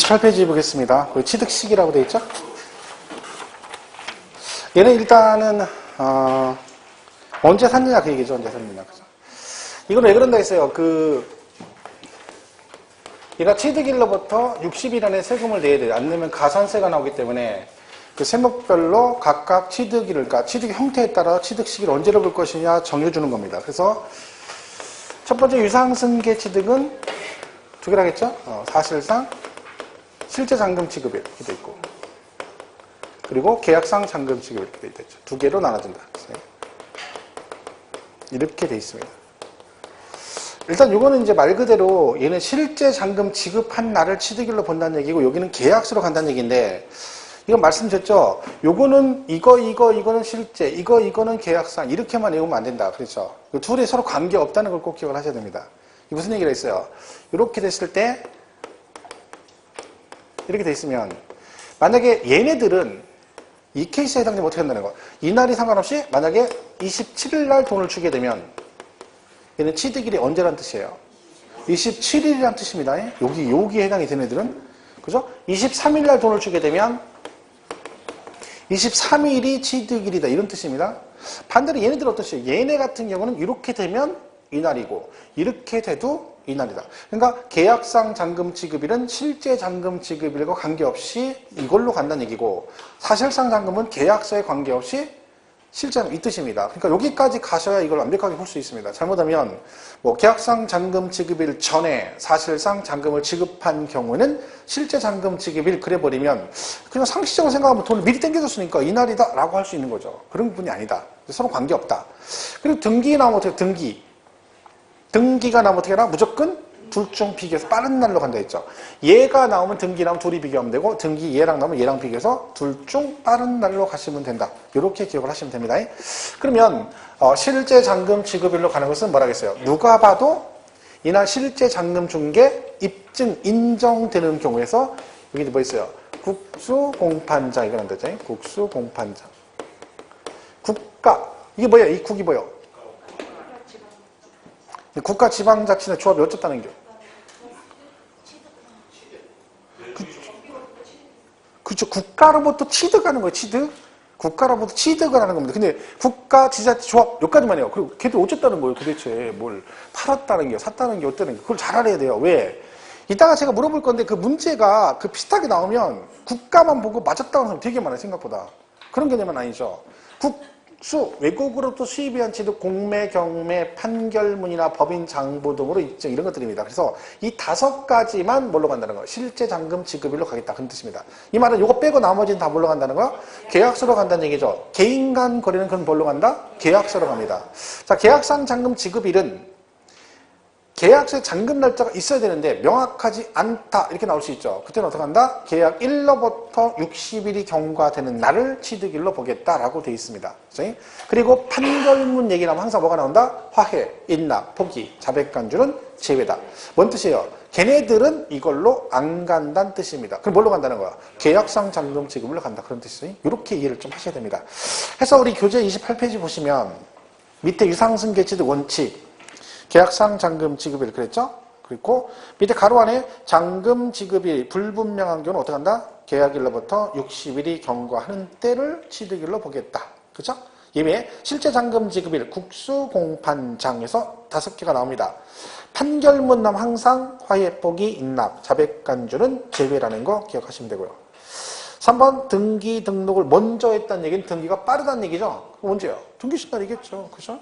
28페이지 보겠습니다. 취득식이라고 되어 있죠? 얘는 일단은 언제 샀느냐 그 얘기죠. 언제 샀느냐. 그죠? 이건 왜 그런다 했어요. 얘가 취득일로부터 60일 안에 세금을 내야 돼요. 안 내면 가산세가 나오기 때문에 그 세목별로 각각 취득일을, 그러니까 취득 형태에 따라 취득 시기를 언제로 볼 것이냐 정해주는 겁니다. 그래서 첫 번째 유상승계 취득은 두 개를 하겠죠? 사실상 실제 잔금 지급일 이렇게 돼 있고, 그리고 계약상 잔금 지급 이렇게 돼 있죠. 두 개로 나눠진다. 이렇게 돼 있습니다. 일단 요거는 이제 말 그대로 얘는 실제 잔금 지급한 날을 취득일로 본다는 얘기고, 여기는 계약서로 간다는 얘기인데, 이건 말씀드렸죠. 요거는 이거는 실제, 이거는 계약상, 이렇게만 외우면 안 된다. 그렇죠? 그 둘이 서로 관계 없다는 걸 꼭 기억을 하셔야 됩니다. 이게 무슨 얘기가 있어요? 이렇게 됐을 때, 이렇게 돼 있으면, 만약에 얘네들은 이 케이스에 해당되면 어떻게 한다는 거? 이날이 상관없이 만약에 27일 날 돈을 주게 되면, 얘는 취득일이 언제란 뜻이에요? 27일이란 뜻입니다. 여기에 해당이 되는 애들은. 그죠? 23일 날 돈을 주게 되면 23일이 취득일이다. 이런 뜻입니다. 반대로 얘네들은 어떠세요? 얘네 같은 경우는 이렇게 되면 이날이고, 이렇게 돼도 이날이다. 그러니까 계약상 잔금 지급일은 실제 잔금 지급일과 관계없이 이걸로 간다는 얘기고, 사실상 잔금은 계약서에 관계없이 실제는 이 뜻입니다. 그러니까 여기까지 가셔야 이걸 완벽하게 볼 수 있습니다. 잘못하면 계약상 잔금 지급일 전에 사실상 잔금을 지급한 경우는 실제 잔금 지급일 그래버리면 그냥 상식적으로 생각하면 돈을 미리 땡겨줬으니까 이날이다 라고 할 수 있는 거죠. 그런 부분이 아니다. 서로 관계없다. 그리고 등기 나오면 어떻게 등기가 나오면 어떻게 하나? 무조건 둘 중 비교해서 빠른 날로 간다 했죠. 얘가 나오면 등기 나오면 둘이 비교하면 되고, 등기 얘랑 나오면 얘랑 비교해서 둘 중 빠른 날로 가시면 된다. 이렇게 기억을 하시면 됩니다. 그러면 실제 잔금 지급일로 가는 것은 뭐라겠어요? 누가 봐도 이날 실제 잔금 준 게 입증, 인정되는 경우에서 여기 뭐 있어요? 국수공판장 이거 난다죠. 국수공판장. 국가 이게 뭐예요? 이 국이 뭐예요? 국가지방자치의 조합이 어쩌다는 게? 그렇죠. 국가로부터 취득하는 거예요. 취득. 국가로부터 취득을 하는 겁니다. 근데 국가지자체 조합 여기까지만 해요. 그리고 걔들 어쨌다는 거예요. 도대체 뭘 팔았다는 게, 샀다는 게 어쩌는 게. 그걸 잘 알아야 돼요. 왜? 이따가 제가 물어볼 건데 그 문제가 비슷하게 나오면 국가만 보고 맞았다는 사람 되게 많아요. 생각보다. 그런 개념은 아니죠. 외국으로부터 수입한 취득, 공매, 경매, 판결문이나 법인 장부 등으로 입증 이런 것들입니다. 그래서 이 5가지만 뭘로 간다는 거예요? 실제 잔금 지급일로 가겠다. 그런 뜻입니다. 이 말은 이거 빼고 나머지는 다 뭘로 간다는 거야? 계약서로 간다는 얘기죠. 개인 간 거래는 그건 뭘로 간다? 계약서로 갑니다. 자, 계약상 잔금 지급일은 계약서에 잔금 날짜가 있어야 되는데 명확하지 않다 이렇게 나올 수 있죠. 그때는 어떻게 한다? 계약 일로부터 60일이 경과되는 날을 취득일로 보겠다라고 되어 있습니다. 그리고 판결문 얘기 나오면 항상 뭐가 나온다? 화해, 인납, 포기, 자백간주는 제외다. 뭔 뜻이에요? 걔네들은 이걸로 안 간다는 뜻입니다. 그럼 뭘로 간다는 거야? 계약상 잔금 지급으로 간다. 그런 뜻이에요. 이렇게 이해를 좀 하셔야 됩니다. 해서 우리 교재 28페이지 보시면 밑에 유상승계 취득 원칙, 계약상 잔금 지급일 그랬죠? 그리고 밑에 가로 안에 잔금 지급일 불분명한 경우는 어떻게 한다? 계약일로부터 60일이 경과하는 때를 취득일로 보겠다. 그렇죠? 이외에 실제 잔금 지급일 국수공판장에서 5개가 나옵니다. 판결문 남 항상 화해, 포기, 인납, 자백간주는 제외라는 거 기억하시면 되고요. 3번 등기 등록을 먼저 했다는 얘기는 등기가 빠르다는 얘기죠. 언제요? 등기 신날이겠죠. 그죠?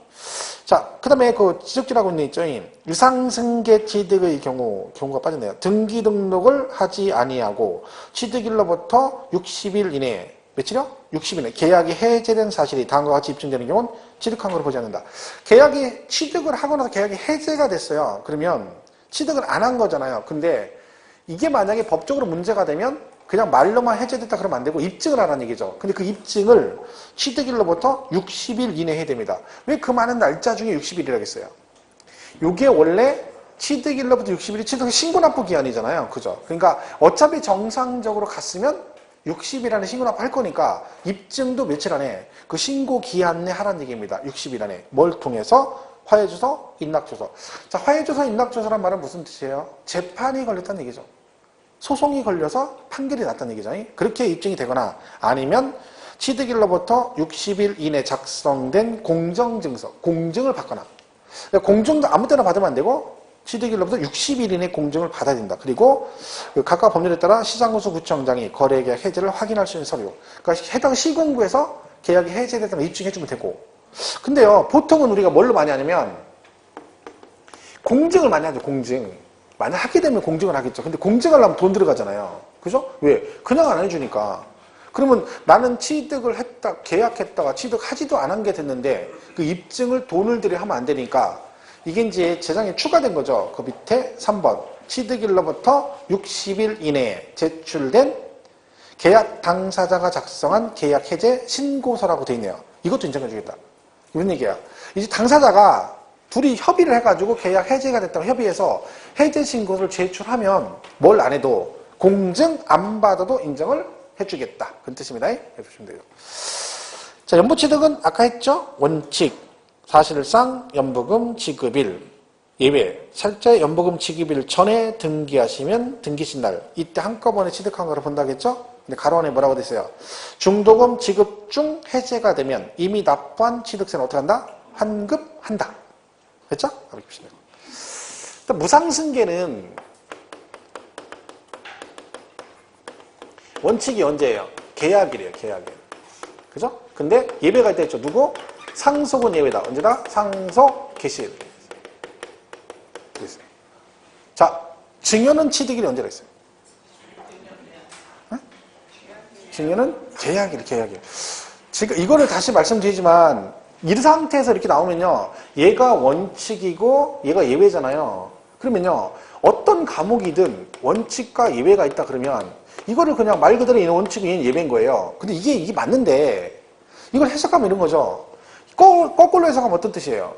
자, 그 다음에 지적지라고 있는 있죠. 유상승계 취득의 경우가 빠졌네요. 등기 등록을 하지 아니하고 취득일로부터 60일 이내에, 며칠이요? 60일 이내 계약이 해제된 사실이 다음과 같이 입증되는 경우는 취득한 것으로 보지 않는다. 계약이 취득을 하고 나서 계약이 해제가 됐어요. 그러면 취득을 안 한 거잖아요. 근데 이게 만약에 법적으로 문제가 되면 그냥 말로만 해제됐다 그러면 안 되고 입증을 하라는 얘기죠. 근데 그 입증을 취득일로부터 60일 이내에 해야 됩니다. 왜 그 많은 날짜 중에 60일이라고 했어요? 이게 원래 취득일로부터 60일이 취득 신고납부 기한이잖아요. 그죠? 그러니까 어차피 정상적으로 갔으면 60일 안에 신고납부 할 거니까 입증도 며칠 안에 그 신고 기한 내 하라는 얘기입니다. 60일 안에. 뭘 통해서? 화해주소, 인락주소. 자, 화해주소, 인락주소란 말은 무슨 뜻이에요? 재판이 걸렸다는 얘기죠. 소송이 걸려서 판결이 났다는 얘기잖아요. 그렇게 입증이 되거나 아니면 취득일로부터 60일 이내 작성된 공정증서, 공증을 받거나. 공증도 아무 때나 받으면 안 되고 취득일로부터 60일 이내 공증을 받아야 된다. 그리고 각각 법률에 따라 시장구수 구청장이 거래계약 해지를 확인할 수 있는 서류. 그러니까 해당 시군구에서 계약이 해제됐다는 걸 입증해주면 되고. 근데요, 보통은 우리가 뭘로 많이 하냐면 공증을 많이 하죠. 공증. 만약 하게 되면 공증을 하겠죠. 근데 공증하려면 돈 들어가잖아요. 그죠? 왜? 그냥 안 해주니까. 그러면 나는 취득을 했다, 계약했다가 취득하지도 않은 게 됐는데 그 입증을 돈을 들여 하면 안 되니까 이게 이제 재정에 추가된 거죠. 그 밑에 3번. 취득일로부터 60일 이내에 제출된 계약 당사자가 작성한 계약 해제 신고서라고 돼 있네요. 이것도 인정해 주겠다. 이런 얘기야. 이제 당사자가 둘이 협의를 해가지고 계약 해제가 됐다고 협의해서 해제 신고서를 제출하면 뭘 안 해도 공증 안 받아도 인정을 해주겠다. 그런 뜻입니다. 해주시면 돼요. 자, 연부취득은 아까 했죠? 원칙, 사실상 연부금 지급일, 예외, 살자의 연부금 지급일 전에 등기하시면 등기신 날, 이때 한꺼번에 취득한 거를 본다고 했죠? 근데 가로 안에 뭐라고 됐어요? 중도금 지급 중 해제가 되면 이미 납부한 취득세는 어떻게 한다? 환급한다. 됐죠? 일단 무상승계는 원칙이 언제예요? 계약일이에요. 계약일. 그죠? 근데 예외가 있다 했죠. 누구? 상속은 예외다. 언제다? 상속 개시일. 그랬어요. 자, 증여는 취득일이 언제가 있어요? 네? 증여는 계약일, 계약일. 지금 이거를 다시 말씀드리지만 이 상태에서 이렇게 나오면요. 얘가 원칙이고 얘가 예외잖아요. 그러면요. 어떤 과목이든 원칙과 예외가 있다 그러면 이거를 그냥 말 그대로 얘는 원칙이 얘는 예외인 거예요. 근데 이게 맞는데 이걸 해석하면 이런 거죠. 거꾸로 해석하면 어떤 뜻이에요?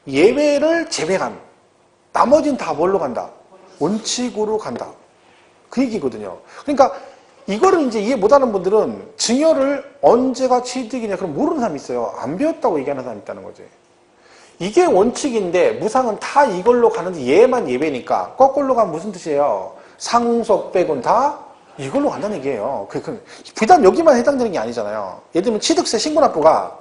예외를 제외한 나머지는 다 뭘로 간다? 원칙으로 간다. 그 얘기거든요. 그러니까 이거를 이제 이해 못하는 분들은 증여를 언제가 취득이냐 그럼 모르는 사람이 있어요. 안 배웠다고 얘기하는 사람이 있다는 거지. 이게 원칙인데 무상은 다 이걸로 가는데 얘만 예외니까 거꾸로 가면 무슨 뜻이에요? 상속 빼곤 다 이걸로 간다는 얘기예요. 비단 여기만 해당되는 게 아니잖아요. 예를 들면 취득세 신고납부가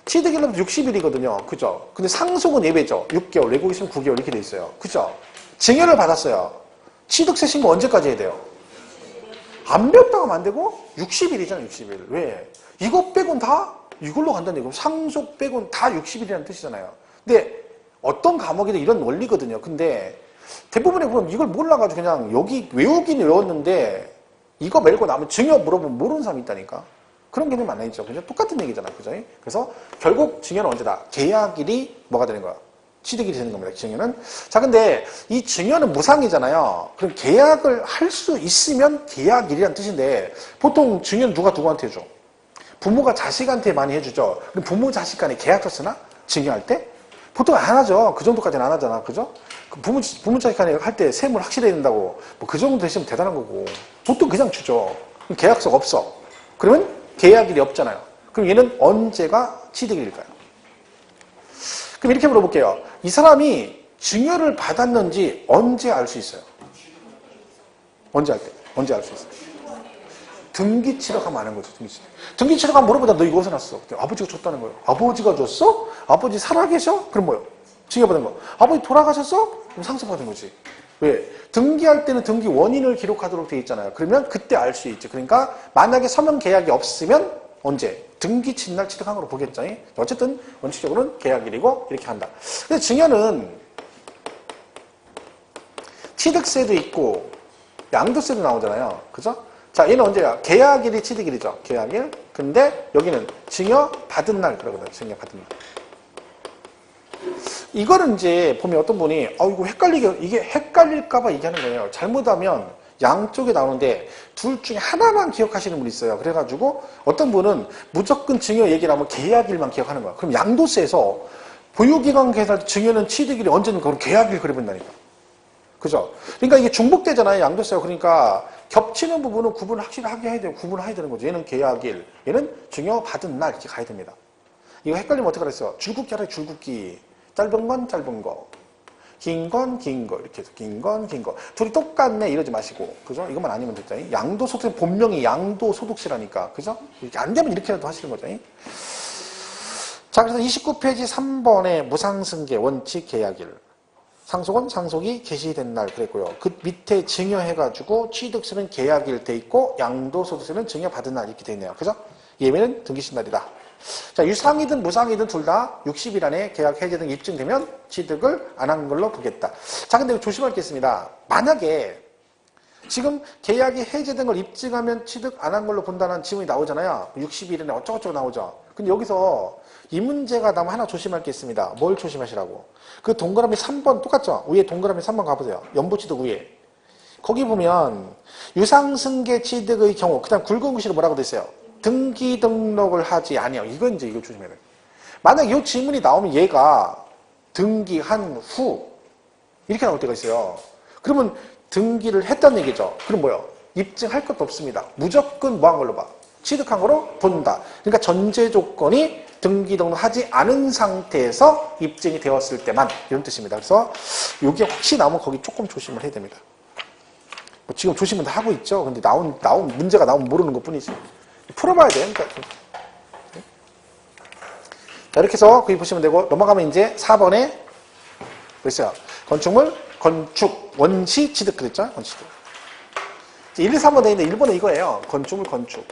취득일로부터 60일이거든요. 그죠? 근데 상속은 예외죠. 6개월, 외국 있으면 9개월 이렇게 돼 있어요. 그죠? 증여를 받았어요. 취득세 신고 언제까지 해야 돼요? 안 배웠다고 하면 안 되고 60일이잖아요. 60일. 왜? 이거 빼곤 다 이걸로 간다는 얘기고 상속 빼곤 다 60일이라는 뜻이잖아요. 근데 어떤 과목이든 이런 원리거든요. 근데 대부분의 그럼 이걸 몰라가지고 그냥 여기 외우긴 외웠는데 이거 말고 남은 증여 물어보면 모르는 사람이 있다니까. 그런 개념 안 있죠. 그죠? 똑같은 얘기잖아요. 그죠? 그래서 결국 증여는 언제다? 계약일이 뭐가 되는 거야? 취득일이 되는 겁니다. 증여는. 자, 근데 이 증여는 무상이잖아요. 그럼 계약을 할 수 있으면 계약일이라는 뜻인데 보통 증여는 누가 누구한테 해줘? 부모가 자식한테 많이 해주죠. 그럼 부모 자식 간에 계약서 쓰나? 증여할 때? 보통 안 하죠. 그 정도까지는 안 하잖아. 그죠? 부모 자식 간에 할 때 세무를 확실해야 된다고 뭐 그 정도 되시면 대단한 거고 보통 그냥 주죠. 그럼 계약서가 없어. 그러면 계약일이 없잖아요. 그럼 얘는 언제가 취득일일까요? 그럼 이렇게 물어볼게요. 이 사람이 증여를 받았는지 언제 알 수 있어요? 언제 알 때? 언제 알 수 있어요? 등기 치러 가면 아는 거죠. 등기 치러 가면 물어보다 너 이거 어디서 났어? 아버지가 줬다는 거예요. 아버지가 줬어? 아버지 살아계셔? 그럼 뭐요? 증여받은 거. 아버지 돌아가셨어? 그럼 상속받은 거지. 왜? 등기할 때는 등기 원인을 기록하도록 돼 있잖아요. 그러면 그때 알 수 있죠. 그러니까 만약에 서명 계약이 없으면 언제? 등기 친 날 취득한 거로 보겠죠. 어쨌든 원칙적으로는 계약일이고 이렇게 한다. 근데 증여는 취득세도 있고 양도세도 나오잖아요. 그죠? 자, 얘는 언제야? 계약일이 취득일이죠. 계약일. 근데 여기는 증여 받은 날 그러거든요. 증여 받은 날. 이거는 이제 보면 어떤 분이 이거 이게 헷갈릴까봐 얘기하는 거예요. 잘못하면 양쪽에 나오는데 둘 중에 하나만 기억하시는 분이 있어요. 그래가지고 어떤 분은 무조건 증여 얘기를 하면 계약일만 기억하는 거야. 그럼 양도세에서 보유기간 계산 증여는 취득일이 언제는 그걸 계약일 그려본다니까. 그죠? 그러니까 이게 중복되잖아요. 양도세가. 그러니까 겹치는 부분은 구분을 확실하게 해야 돼요. 구분을 해야 되는 거죠. 얘는 계약일, 얘는 증여 받은 날 이렇게 가야 됩니다. 이거 헷갈리면 어떻게 그랬어요? 줄긋기 하래 줄긋기. 짧은 건 짧은 거. 긴 건 긴 거 이렇게 해서 긴 건 긴 거. 둘이 똑같네 이러지 마시고 그죠? 이것만 아니면 됐죠. 양도소득 본명이 양도소득세라니까 그죠? 이렇게 안 되면 이렇게라도 하시는 거죠. 자, 그래서 29페이지 3번에 무상승계 원칙 계약일. 상속은 상속이 개시된 날 그랬고요. 그 밑에 증여해가지고 취득세는 계약일 돼 있고 양도소득세는 증여받은 날 이렇게 돼 있네요. 그죠? 예외는 등기신 날이다. 자, 유상이든 무상이든 둘 다 60일 안에 계약 해제 등 입증되면 취득을 안 한 걸로 보겠다. 자, 근데 조심할 게 있습니다. 만약에 지금 계약이 해제된 걸 입증하면 취득 안 한 걸로 본다는 지문이 나오잖아요. 60일 안에 어쩌고저쩌고 나오죠. 근데 여기서 이 문제가 나면 하나 조심할 게 있습니다. 뭘 조심하시라고? 그 동그라미 3번 똑같죠? 위에 동그라미 3번 가보세요. 연부취득 위에. 거기 보면 유상승계 취득의 경우 그 다음 굵은 글씨로 뭐라고 돼 있어요? 등기 등록을 하지 아니요. 이건 이제 이거 조심해야 돼요. 만약 이 질문이 나오면 얘가 등기한 후 이렇게 나올 때가 있어요. 그러면 등기를 했다는 얘기죠. 그럼 뭐요? 입증할 것도 없습니다. 무조건 뭐 한 걸로 봐? 취득한 거로 본다. 그러니까 전제 조건이 등기 등록하지 않은 상태에서 입증이 되었을 때만 이런 뜻입니다. 그래서 이게 혹시 나오면 거기 조금 조심을 해야 됩니다. 뭐 지금 조심은 다 하고 있죠. 근데 문제가 나오면 모르는 것 뿐이지. 풀어봐야 돼요. 그러니까. 자, 이렇게 해서 거기 보시면 되고 넘어가면 이제 4번에 뭐 있어요? 건축물, 건축, 원시 취득 그랬죠? 원시 취득. 1, 2, 3번 돼 있는데 1번은 이거예요. 건축물, 건축.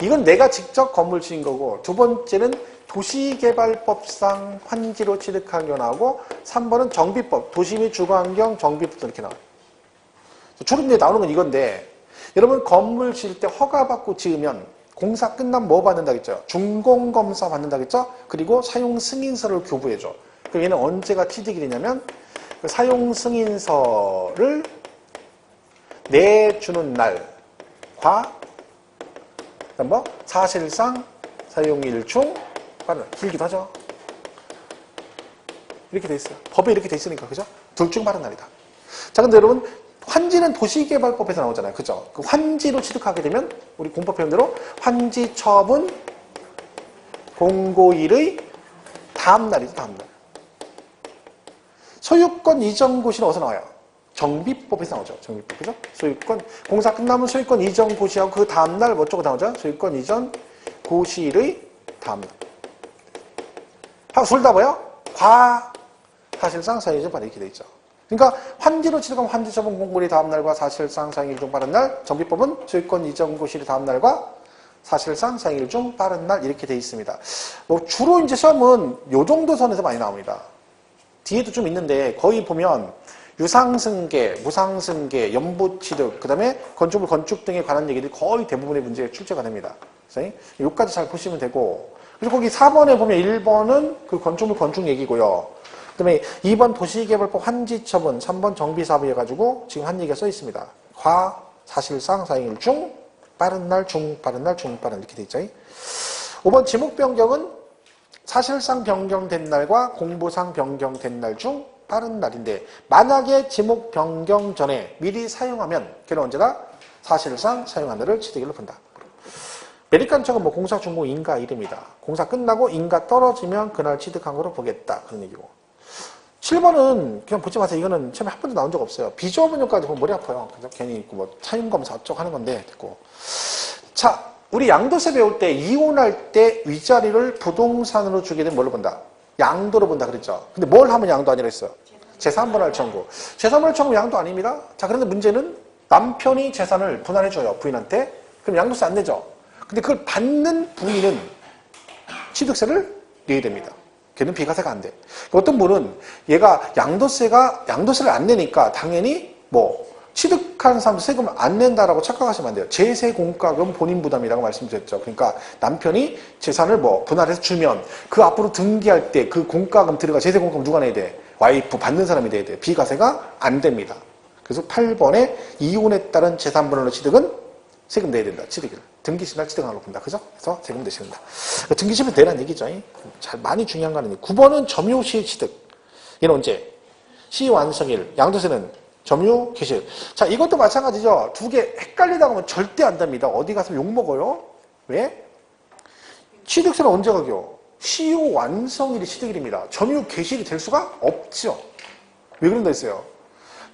이건 내가 직접 건물 지은 거고 두 번째는 도시개발법상 환지로 취득한 게 나오고 3번은 정비법, 도시 및 주거환경 정비법도 이렇게 나와요. 초록에 나오는 건 이건데 여러분 건물 지을 때 허가받고 지으면 공사 끝나면 뭐 받는다겠죠? 준공검사 받는다겠죠? 그리고 사용승인서를 교부해줘. 그럼 얘는 언제가 취득이 되냐면 그 사용승인서를 내주는 날과 뭐 사실상 사용일 중 빠른 길기도 하죠. 이렇게 돼 있어요. 법에 이렇게 돼 있으니까 그죠? 둘 중 빠른 날이다. 자, 근데 여러분 환지는 도시개발법에서 나오잖아요. 그죠? 그 환지로 취득하게 되면 우리 공법 배운 대로 환지 처분 공고일의 다음 날이죠. 다음 날. 소유권 이전 고시는 어디서 나와요? 정비법에서 나오죠. 정비법. 그죠? 소유권, 공사 끝나면 소유권 이전 고시하고 그 다음날 뭐 어쩌고 나오죠? 소유권 이전 고시일의 다음날. 하고 둘 다 뭐요? 사실상 사유이전 빠르 이렇게 돼 있죠. 그러니까 환지로 취득하면 환지 처분 공고일의 다음날과 사실상 사용일 중 빠른 날, 정비법은 소유권 이전 고시일의 다음날과 사실상 사용일 중 빠른 날 이렇게 돼 있습니다. 뭐 주로 이제 시험은 요 정도 선에서 많이 나옵니다. 뒤에도 좀 있는데 거의 보면 유상승계, 무상승계, 연부취득, 그 다음에 건축물, 건축 등에 관한 얘기들이 거의 대부분의 문제에 출제가 됩니다. 그래서 여기까지 잘 보시면 되고 그래서 거기 4번에 보면 1번은 그 건축물, 건축 얘기고요. 그 다음에 2번 도시개발법 환지처분, 3번 정비사업 해가지고 지금 한 얘기가 써 있습니다. 사실상 사용일 중, 빠른 날, 중, 빠른 날, 중, 빠른 이렇게 돼 있죠. 5번 지목 변경은 사실상 변경된 날과 공보상 변경된 날 중 빠른 날인데 만약에 지목 변경 전에 미리 사용하면 걔는 언제나 사실상 사용한 날을 취득일로 본다. 메리칸척은 뭐 공사 준공 인가 이름이다. 공사 끝나고 인가 떨어지면 그날 취득한 거로 보겠다. 그런 얘기고. 7번은 그냥 보지 마세요. 이거는 처음에 한 번도 나온 적 없어요. 비주어분역까지 보면 머리 아파요. 그래서 괜히 뭐 사용검사 어쩌고 하는 건데 됐고. 자, 우리 양도세 배울 때 이혼할 때 위자료를 부동산으로 주게 되면 뭘로 본다? 양도로 본다 그랬죠. 근데 뭘 하면 양도 아니라 했어요? 제3분할 청구. 제3분할 청구 양도 아닙니다. 자, 그런데 문제는 남편이 재산을 분할해줘요. 부인한테. 그럼 양도세 안 내죠. 근데 그걸 받는 부인은 취득세를 내야 됩니다. 걔는 비과세가 안 돼. 어떤 분은 얘가 양도세를 안 내니까 당연히 뭐 취득하는 사람도 세금을 안 낸다라고 착각하시면 안 돼요. 제세 공과금 본인 부담이라고 말씀드렸죠. 그러니까 남편이 재산을 뭐 분할해서 주면 그 앞으로 등기할 때 그 공과금 들어가 제세 공과금 누가 내야 돼? 와이프 받는 사람이 내야 돼. 비과세가 안 됩니다. 그래서 8번에 이혼에 따른 재산 분할로 취득은 세금 내야 된다. 취득일. 등기시날 취득한 걸로 본다. 그죠? 그래서 세금 내신다. 등기시면 되라는 얘기죠. 잘 많이 중요한 거 아니에요. 9번은 점유시 취득. 얘는 언제? 시완성일. 양도세는 점유 개시일. 자, 이것도 마찬가지죠. 두 개 헷갈리다 보면 절대 안 됩니다. 어디 가서 욕먹어요? 왜? 취득세는 언제 가겨? 시효 완성일이 취득일입니다. 점유 개시일이 될 수가 없죠. 왜 그런다 했어요?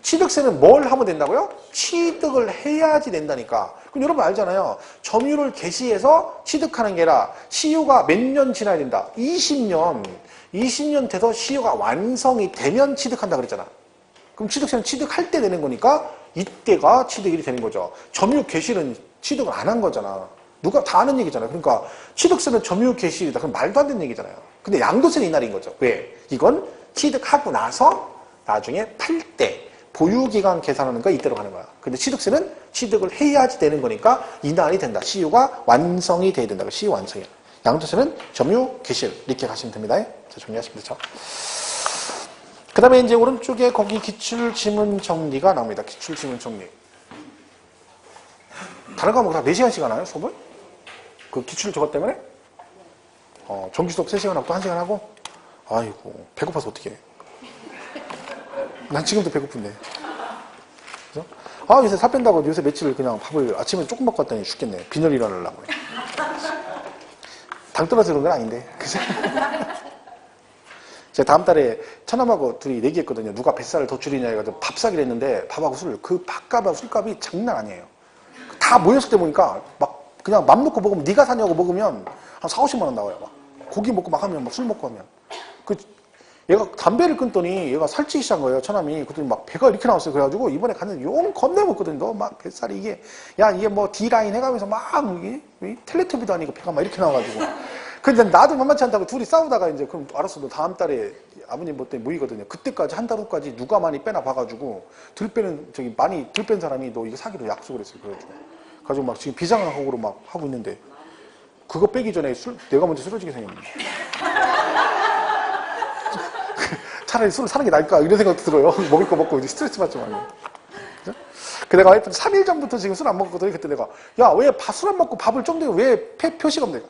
취득세는 뭘 하면 된다고요? 취득을 해야지 된다니까. 그럼 여러분 알잖아요. 점유를 개시해서 취득하는 게 아니라 시효가 몇 년 지나야 된다? 20년. 20년 돼서 시효가 완성이 되면 취득한다 그랬잖아. 그럼 취득세는 취득할 때 되는 거니까 이때가 취득일이 되는 거죠. 점유 개시는 취득을 안 한 거잖아. 누가 다 아는 얘기잖아요. 그러니까 취득세는 점유 개시일이다. 그럼 말도 안 되는 얘기잖아요. 근데 양도세는 이날인 거죠. 왜? 이건 취득하고 나서 나중에 팔 때 보유기간 계산하는 거 이때로 가는 거야. 근데 취득세는 취득을 해야지 되는 거니까 이날이 된다. 시효가 완성이 돼야 된다. 시효 완성이야. 양도세는 점유 개시일 이렇게 가시면 됩니다. 자, 정리하시면 되죠. 그 다음에 이제 오른쪽에 거기 기출지문 정리가 나옵니다. 기출지문 정리. 다른 과목 다 4시간씩 하나요? 수업을? 그 기출 저것 때문에? 정규 수업 3시간 하고 또 1시간 하고? 아이고, 배고파서 어떡해. 난 지금도 배고픈데. 그죠? 요새 살 뺀다고 요새 며칠 그냥 밥을 아침에 조금 먹고 왔더니 죽겠네. 빈혈 일어나려고. 당 떨어져 그런 건 아닌데. 그죠? 제가 다음 달에 처남하고 둘이 내기했거든요. 누가 뱃살을 더 줄이냐 해가지고 밥 사기로 했는데 밥하고 술, 그 밥값하고 술값이 장난 아니에요. 다 모였을 때 보니까 막 그냥 맘 놓고 먹으면 네가 사냐고 먹으면 한 4, 50만 원 나와요. 막 고기 먹고 막 하면 막 술 먹고 하면. 얘가 담배를 끊더니 얘가 살찌기 시작한 거예요. 처남이. 그랬더니 막 배가 이렇게 나왔어요. 그래가지고 이번에 갔는데 용 겁내 먹거든요. 너 막 뱃살이 이게 이게 뭐 D라인 해가면서 막 이게 텔레토비도 아니고 배가 막 이렇게 나와가지고. 근데 나도 만만치 않다고 둘이 싸우다가 이제 그럼 알았어. 너 다음 달에 아버님 뭐 때문에 모이거든요. 그때까지 한 달 후까지 누가 많이 빼나 봐가지고 덜 빼는 많이 덜 뺀 사람이 너 이거 사기로 약속을 했어요. 그래가지고 막 지금 비상항으로 막 하고 있는데 그거 빼기 전에 내가 먼저 쓰러지게 생겼네. 차라리 술을 사는 게 나을까 이런 생각도 들어요. 먹을 거 먹고 이제 스트레스 받지 말고. 그 내가 하여튼 3일 전부터 지금 술 안 먹거든요. 그때 내가 왜 술 안 먹고 밥을 좀 전에 왜 표시가 없냐.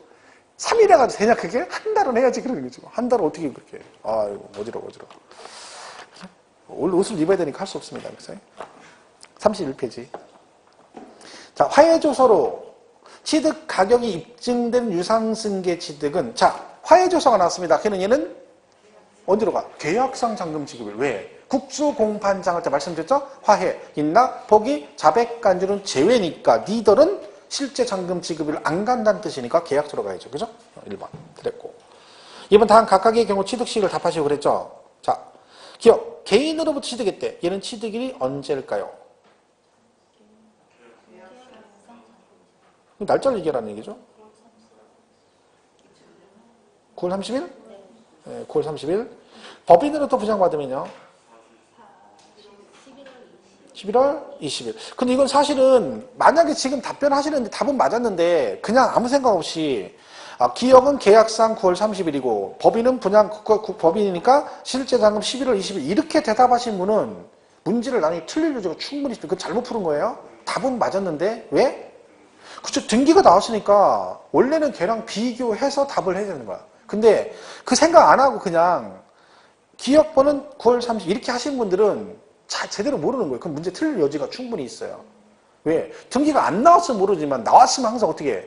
3일 해가지고 되냐 그게? 한 달은 해야지 그러는 거지. 한 달은 어떻게 그렇게. 아이고 어지러워. 오늘 옷을 입어야 되니까 할 수 없습니다. 그래서 31페이지. 자, 화해조서로 취득 가격이 입증된 유상승계 취득은 화해조서가 나왔습니다. 걔는 어디로 가? 계약상 잔금 지급일. 왜? 국수공판장할 때 말씀드렸죠? 화해, 인락, 포기, 자백, 간주는 제외니까 니들은 실제 잔금 지급일 안 간다는 뜻이니까 계약서로 가야죠. 그죠? 1번 그랬고 2번 다음 각각의 경우 취득시익을 답하시고 그랬죠? 자, 기억. 개인으로부터 취득했대. 얘는 취득일이 언제일까요? 날짜를 얘기하라는 얘기죠? 9월 30일? 네, 9월 30일. 법인으로부터 부양받으면요? 11월 20일. 근데 이건 사실은 만약에 지금 답변하시는데 답은 맞았는데 그냥 아무 생각 없이 기업은 계약상 9월 30일이고 법인은 법인이니까 실제 잔금 11월 20일 이렇게 대답하신 분은 문제를 나중에 틀릴 여지가 충분히 있어요. 그건 잘못 푸는 거예요. 답은 맞았는데 왜? 그쵸, 등기가 나왔으니까 원래는 걔랑 비교해서 답을 해야 되는 거야. 근데 그 생각 안 하고 그냥 기업번은 9월 30일 이렇게 하신 분들은 제대로 모르는 거예요. 그럼 문제 틀릴 여지가 충분히 있어요. 왜? 등기가 안 나왔으면 모르지만 나왔으면 항상 어떻게 해?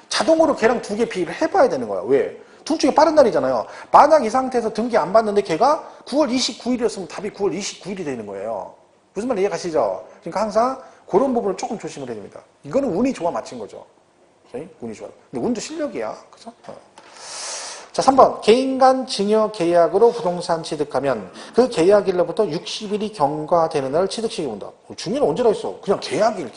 자동으로 걔랑 두 개 비교를 해봐야 되는 거야. 왜? 둘 중에 빠른 날이잖아요. 만약 이 상태에서 등기 안 받는데 걔가 9월 29일이었으면 답이 9월 29일이 되는 거예요. 무슨 말 이해가시죠? 그러니까 항상 그런 부분을 조금 조심을 해야 됩니다. 이거는 운이 좋아 맞힌 거죠. 운이 좋아. 근데 운도 실력이야. 그죠? 자, 3번. 개인 간 증여 계약으로 부동산 취득하면 그 계약일로부터 60일이 경과되는 날 취득시기 본다. 증여는 언제라 했어? 그냥 계약일.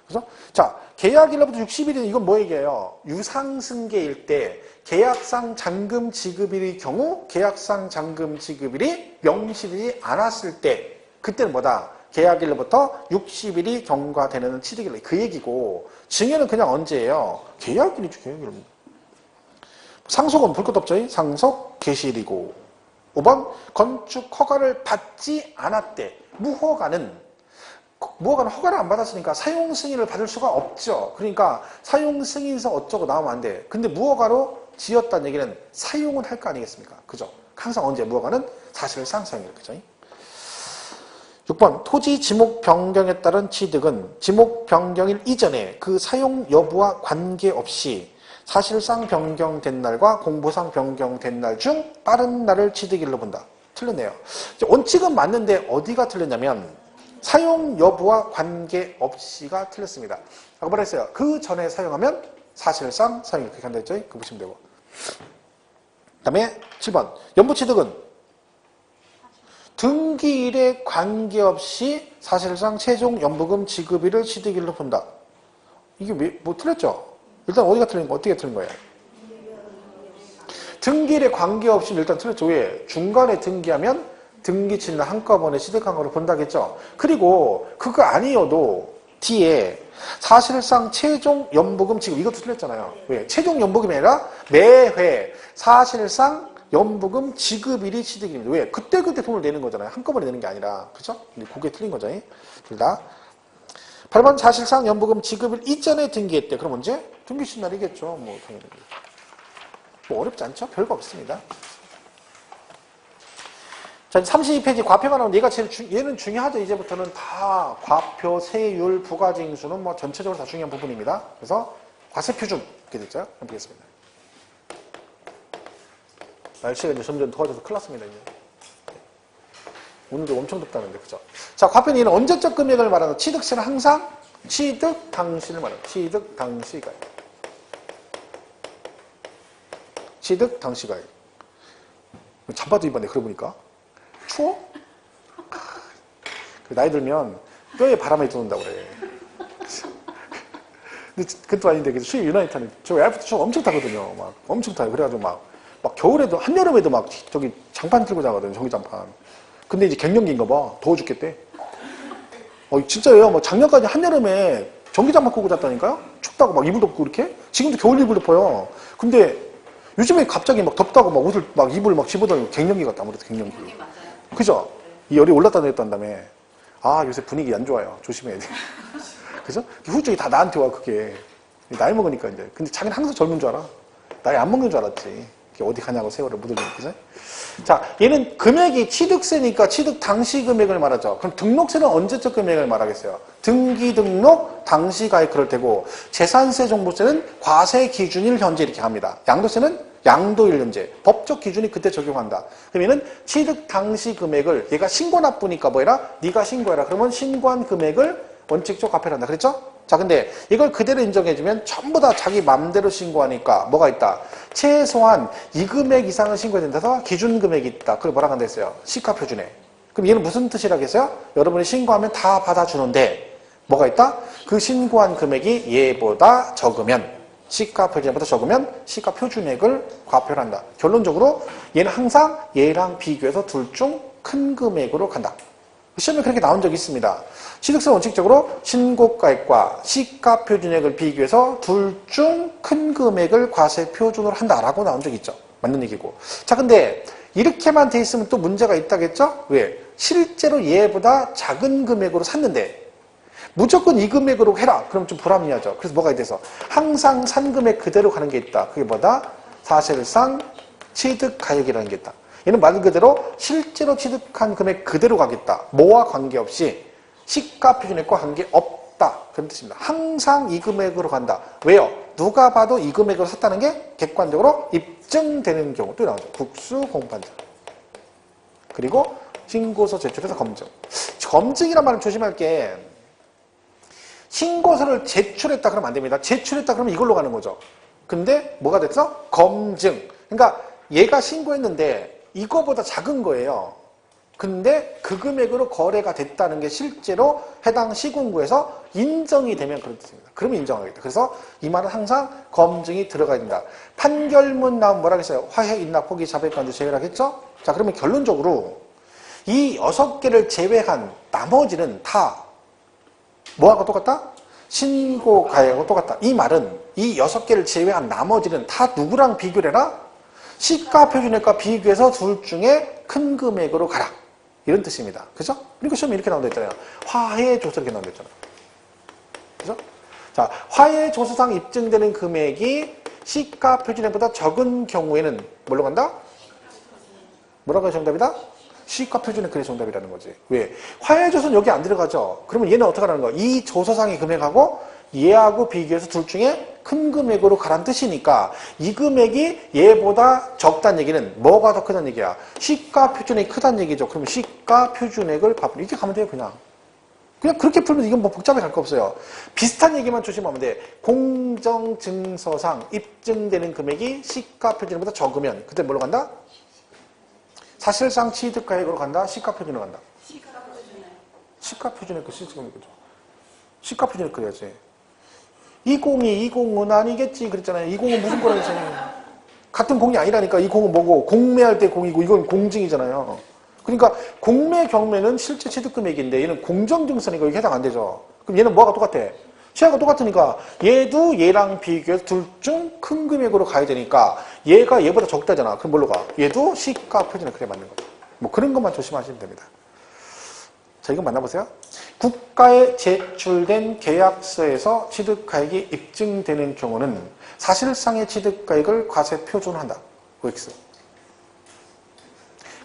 그래서 자, 계약일로부터 60일이 이건 뭐 얘기예요? 유상승계일 때 계약상 잔금 지급일의 경우 계약상 잔금 지급일이 명시되지 않았을 때 그때는 뭐다? 계약일로부터 60일이 경과되는 취득일. 그 얘기고 증여는 그냥 언제예요? 계약일이죠. 계약일입니다. 상속은 볼 것도 없죠. 상속 개시일이고 5번 건축 허가를 받지 않았대. 무허가는 허가를 안 받았으니까 사용 승인을 받을 수가 없죠. 그러니까 사용 승인서 어쩌고 나오면 안 돼. 근데 무허가로 지었다는 얘기는 사용은 할 거 아니겠습니까? 그죠? 항상 언제 무허가는 사실상 사용일 거죠. 6번 토지 지목 변경에 따른 취득은 지목 변경일 이전에 그 사용 여부와 관계없이 사실상 변경된 날과 공보상 변경된 날 중 빠른 날을 취득일로 본다. 틀렸네요. 이제 원칙은 맞는데 어디가 틀렸냐면 사용 여부와 관계없이가 틀렸습니다. 아까 뭐라 했어요? 그 전에 사용하면 사실상 사용이 그렇게 한다 했죠? 그거 보시면 되고. 그 다음에 7번 연부취득은 등기일에 관계없이 사실상 최종 연부금 지급일을 취득일로 본다. 이게 뭐 틀렸죠? 일단 어디가 틀린 거, 어떻게 틀린 거예요? 등기일에 관계없이 일단 틀렸죠. 왜? 중간에 등기하면 등기치는 한꺼번에 취득한 거로 본다겠죠. 그리고 그거 아니어도 뒤에 사실상 최종 연부금 지급 이것도 틀렸잖아요. 왜? 최종 연부금이 아니라 매회 사실상 연부금 지급일이 취득일입니다. 왜? 그때그때 돈을 내는 거잖아요. 한꺼번에 내는 게 아니라. 그죠? 그게 틀린 거죠. 둘 다. 8번 사실상 연부금 지급일 이전에 등기했대. 그럼 언제? 등기신 날이겠죠. 뭐 당연히. 뭐 어렵지 않죠? 별거 없습니다. 자, 32페이지 과표가 나오는데 얘는 중요하죠. 이제부터는 다 과표, 세율, 부가징수는 뭐 전체적으로 다 중요한 부분입니다. 그래서 과세표준 이렇게 됐죠. 한번 보겠습니다. 날씨가 이제 점점 더워져서 큰일 났습니다. 이제. 오늘도 엄청 덥다는데, 그죠? 자, 과표는 얘는 언제적 금액을 말하는 취득세는 항상 취득 당시를 말합니다. 취득 당시가액. 취득 당시가액. 잠바도 입었네, 그러고 보니까. 추워? 나이 들면 뼈에 바람이 들어온다고 그래. 근데 그것도 아닌데, 수입 유난히 타는, 저 에어포트 좀 엄청 타거든요. 막 엄청 타요. 그래가지고 막 겨울에도, 한여름에도 막 저기 장판 들고 자거든요. 전기장판. 근데 이제 갱년기인가 봐. 더워 죽겠대. 진짜예요. 뭐 작년까지 한여름에 전기장판 끄고 잤다니까요? 춥다고 막 이불 덮고 이렇게? 지금도 겨울 이불 덮어요. 근데 요즘에 갑자기 막 덥다고 막 옷을 막 이불 막 집어들고 갱년기 같다. 아무래도 갱년기. 그죠? 이 열이 올랐다 내렸다는 아, 요새 분위기 안 좋아요. 조심해야 돼. 그죠? 후유증이 다 나한테 와, 그게. 나이 먹으니까 이제. 근데 자기는 항상 젊은 줄 알아. 나이 안 먹는 줄 알았지. 어디 가냐고 세월을 묻어주는, 그죠? 자, 얘는 금액이 취득세니까 취득 당시 금액을 말하죠. 그럼 등록세는 언제적 금액을 말하겠어요? 등기 등록 당시 가액 그럴 테고, 재산세 종부세는 과세 기준일 현재 이렇게 합니다. 양도세는 양도일 현재. 법적 기준이 그때 적용한다. 그럼 얘는 취득 당시 금액을, 얘가 신고 납부니까 뭐해라? 네가 신고해라. 그러면 신고한 금액을 원칙적 과표를 한다. 그랬죠? 자, 근데 이걸 그대로 인정해주면 전부 다 자기 맘대로 신고하니까 뭐가 있다? 최소한 이 금액 이상은 신고해야 된다서 기준 금액이 있다. 그걸 뭐라고 한다 했어요? 시가표준에. 그럼 얘는 무슨 뜻이라겠어요? 여러분이 신고하면 다 받아주는데 뭐가 있다? 그 신고한 금액이 얘보다 적으면, 시가표준액보다 적으면 시가표준액을 과표를 한다. 결론적으로 얘는 항상 얘랑 비교해서 둘 중 큰 금액으로 간다. 시험에 그렇게 나온 적이 있습니다. 취득세 원칙적으로 신고가액과 시가표준액을 비교해서 둘 중 큰 금액을 과세표준으로 한다라고 나온 적이 있죠. 맞는 얘기고. 자, 근데 이렇게만 돼 있으면 또 문제가 있다겠죠? 왜? 실제로 얘보다 작은 금액으로 샀는데 무조건 이 금액으로 해라. 그럼 좀 불합리하죠. 그래서 뭐가 돼서 항상 산 금액 그대로 가는 게 있다. 그게 뭐다? 사실상 취득가액이라는 게 있다. 얘는 말 그대로 실제로 취득한 금액 그대로 가겠다. 뭐와 관계없이 시가표준액과 관계없다. 그런 뜻입니다. 항상 이 금액으로 간다. 왜요? 누가 봐도 이 금액으로 샀다는 게 객관적으로 입증되는 경우. 또 나오죠. 국수 공판자. 그리고 신고서 제출해서 검증. 검증이란 말은 조심할 게 신고서를 제출했다 그러면 안 됩니다. 제출했다 그러면 이걸로 가는 거죠. 근데 뭐가 됐어? 검증. 그러니까 얘가 신고했는데 이거보다 작은 거예요. 근데 그 금액으로 거래가 됐다는 게 실제로 해당 시군구에서 인정이 되면 그런 뜻입니다. 그러면 인정하겠다. 그래서 이 말은 항상 검증이 들어가야 된다. 판결문 나오면 뭐라 했어요? 화해, 인납, 포기, 자백, 간주, 제외하겠죠? 자, 그러면 결론적으로 이 6개를 제외한 나머지는 다 뭐하고 똑같다? 신고 가액하고 똑같다. 이 말은 이 6개를 제외한 나머지는 다 누구랑 비교를 해라? 시가표준액과 비교해서 둘 중에 큰 금액으로 가라. 이런 뜻입니다. 그죠? 그러니까 시험에 이렇게 나온다 했잖아요. 화해조서 이렇게 나온다 했잖아요. 그죠? 자, 화해조서상 입증되는 금액이 시가표준액보다 적은 경우에는 뭘로 간다? 뭐라고 해야 정답이다? 시가표준액 그래 정답이라는 거지. 왜? 화해조서는 여기 안 들어가죠. 그러면 얘는 어떻게 하는 거야? 이 조서상의 금액하고 얘하고 비교해서 둘 중에 큰 금액으로 가란 뜻이니까 이 금액이 얘보다 적다는 얘기는 뭐가 더 크다는 얘기야? 시가 표준액이 크다는 얘기죠. 그럼 시가 표준액을 값으로 이렇게 가면 돼요. 그냥 그렇게 풀면 이건 뭐 복잡하게 갈 거 없어요. 비슷한 얘기만 조심하면 돼. 공정증서상 입증되는 금액이 시가 표준액보다 적으면 그때 뭘로 간다? 사실상 취득가액으로 간다? 시가 표준액으로 간다? 시가 표준액 그 시스템이죠. 시가 표준액 그래야지. 202, 20은 아니겠지 그랬잖아요. 20은 무슨 거라 했잖아요. 같은 공이 아니라니까. 20은 뭐고 공매할 때 공이고 이건 공증이잖아요. 그러니까 공매 경매는 실제 취득금액인데 얘는 공정증서니까 이게 해당 안 되죠. 그럼 얘는 뭐가 똑같아? 시가가 똑같으니까 얘도 얘랑 비교해서 둘 중 큰 금액으로 가야 되니까 얘가 얘보다 적다잖아. 그럼 뭘로 가? 얘도 시가 표준액 그래 맞는 거죠. 뭐 그런 것만 조심하시면 됩니다. 자, 이거 만나보세요. 국가에 제출된 계약서에서 취득가액이 입증되는 경우는 사실상의 취득가액을 과세 표준한다. OX.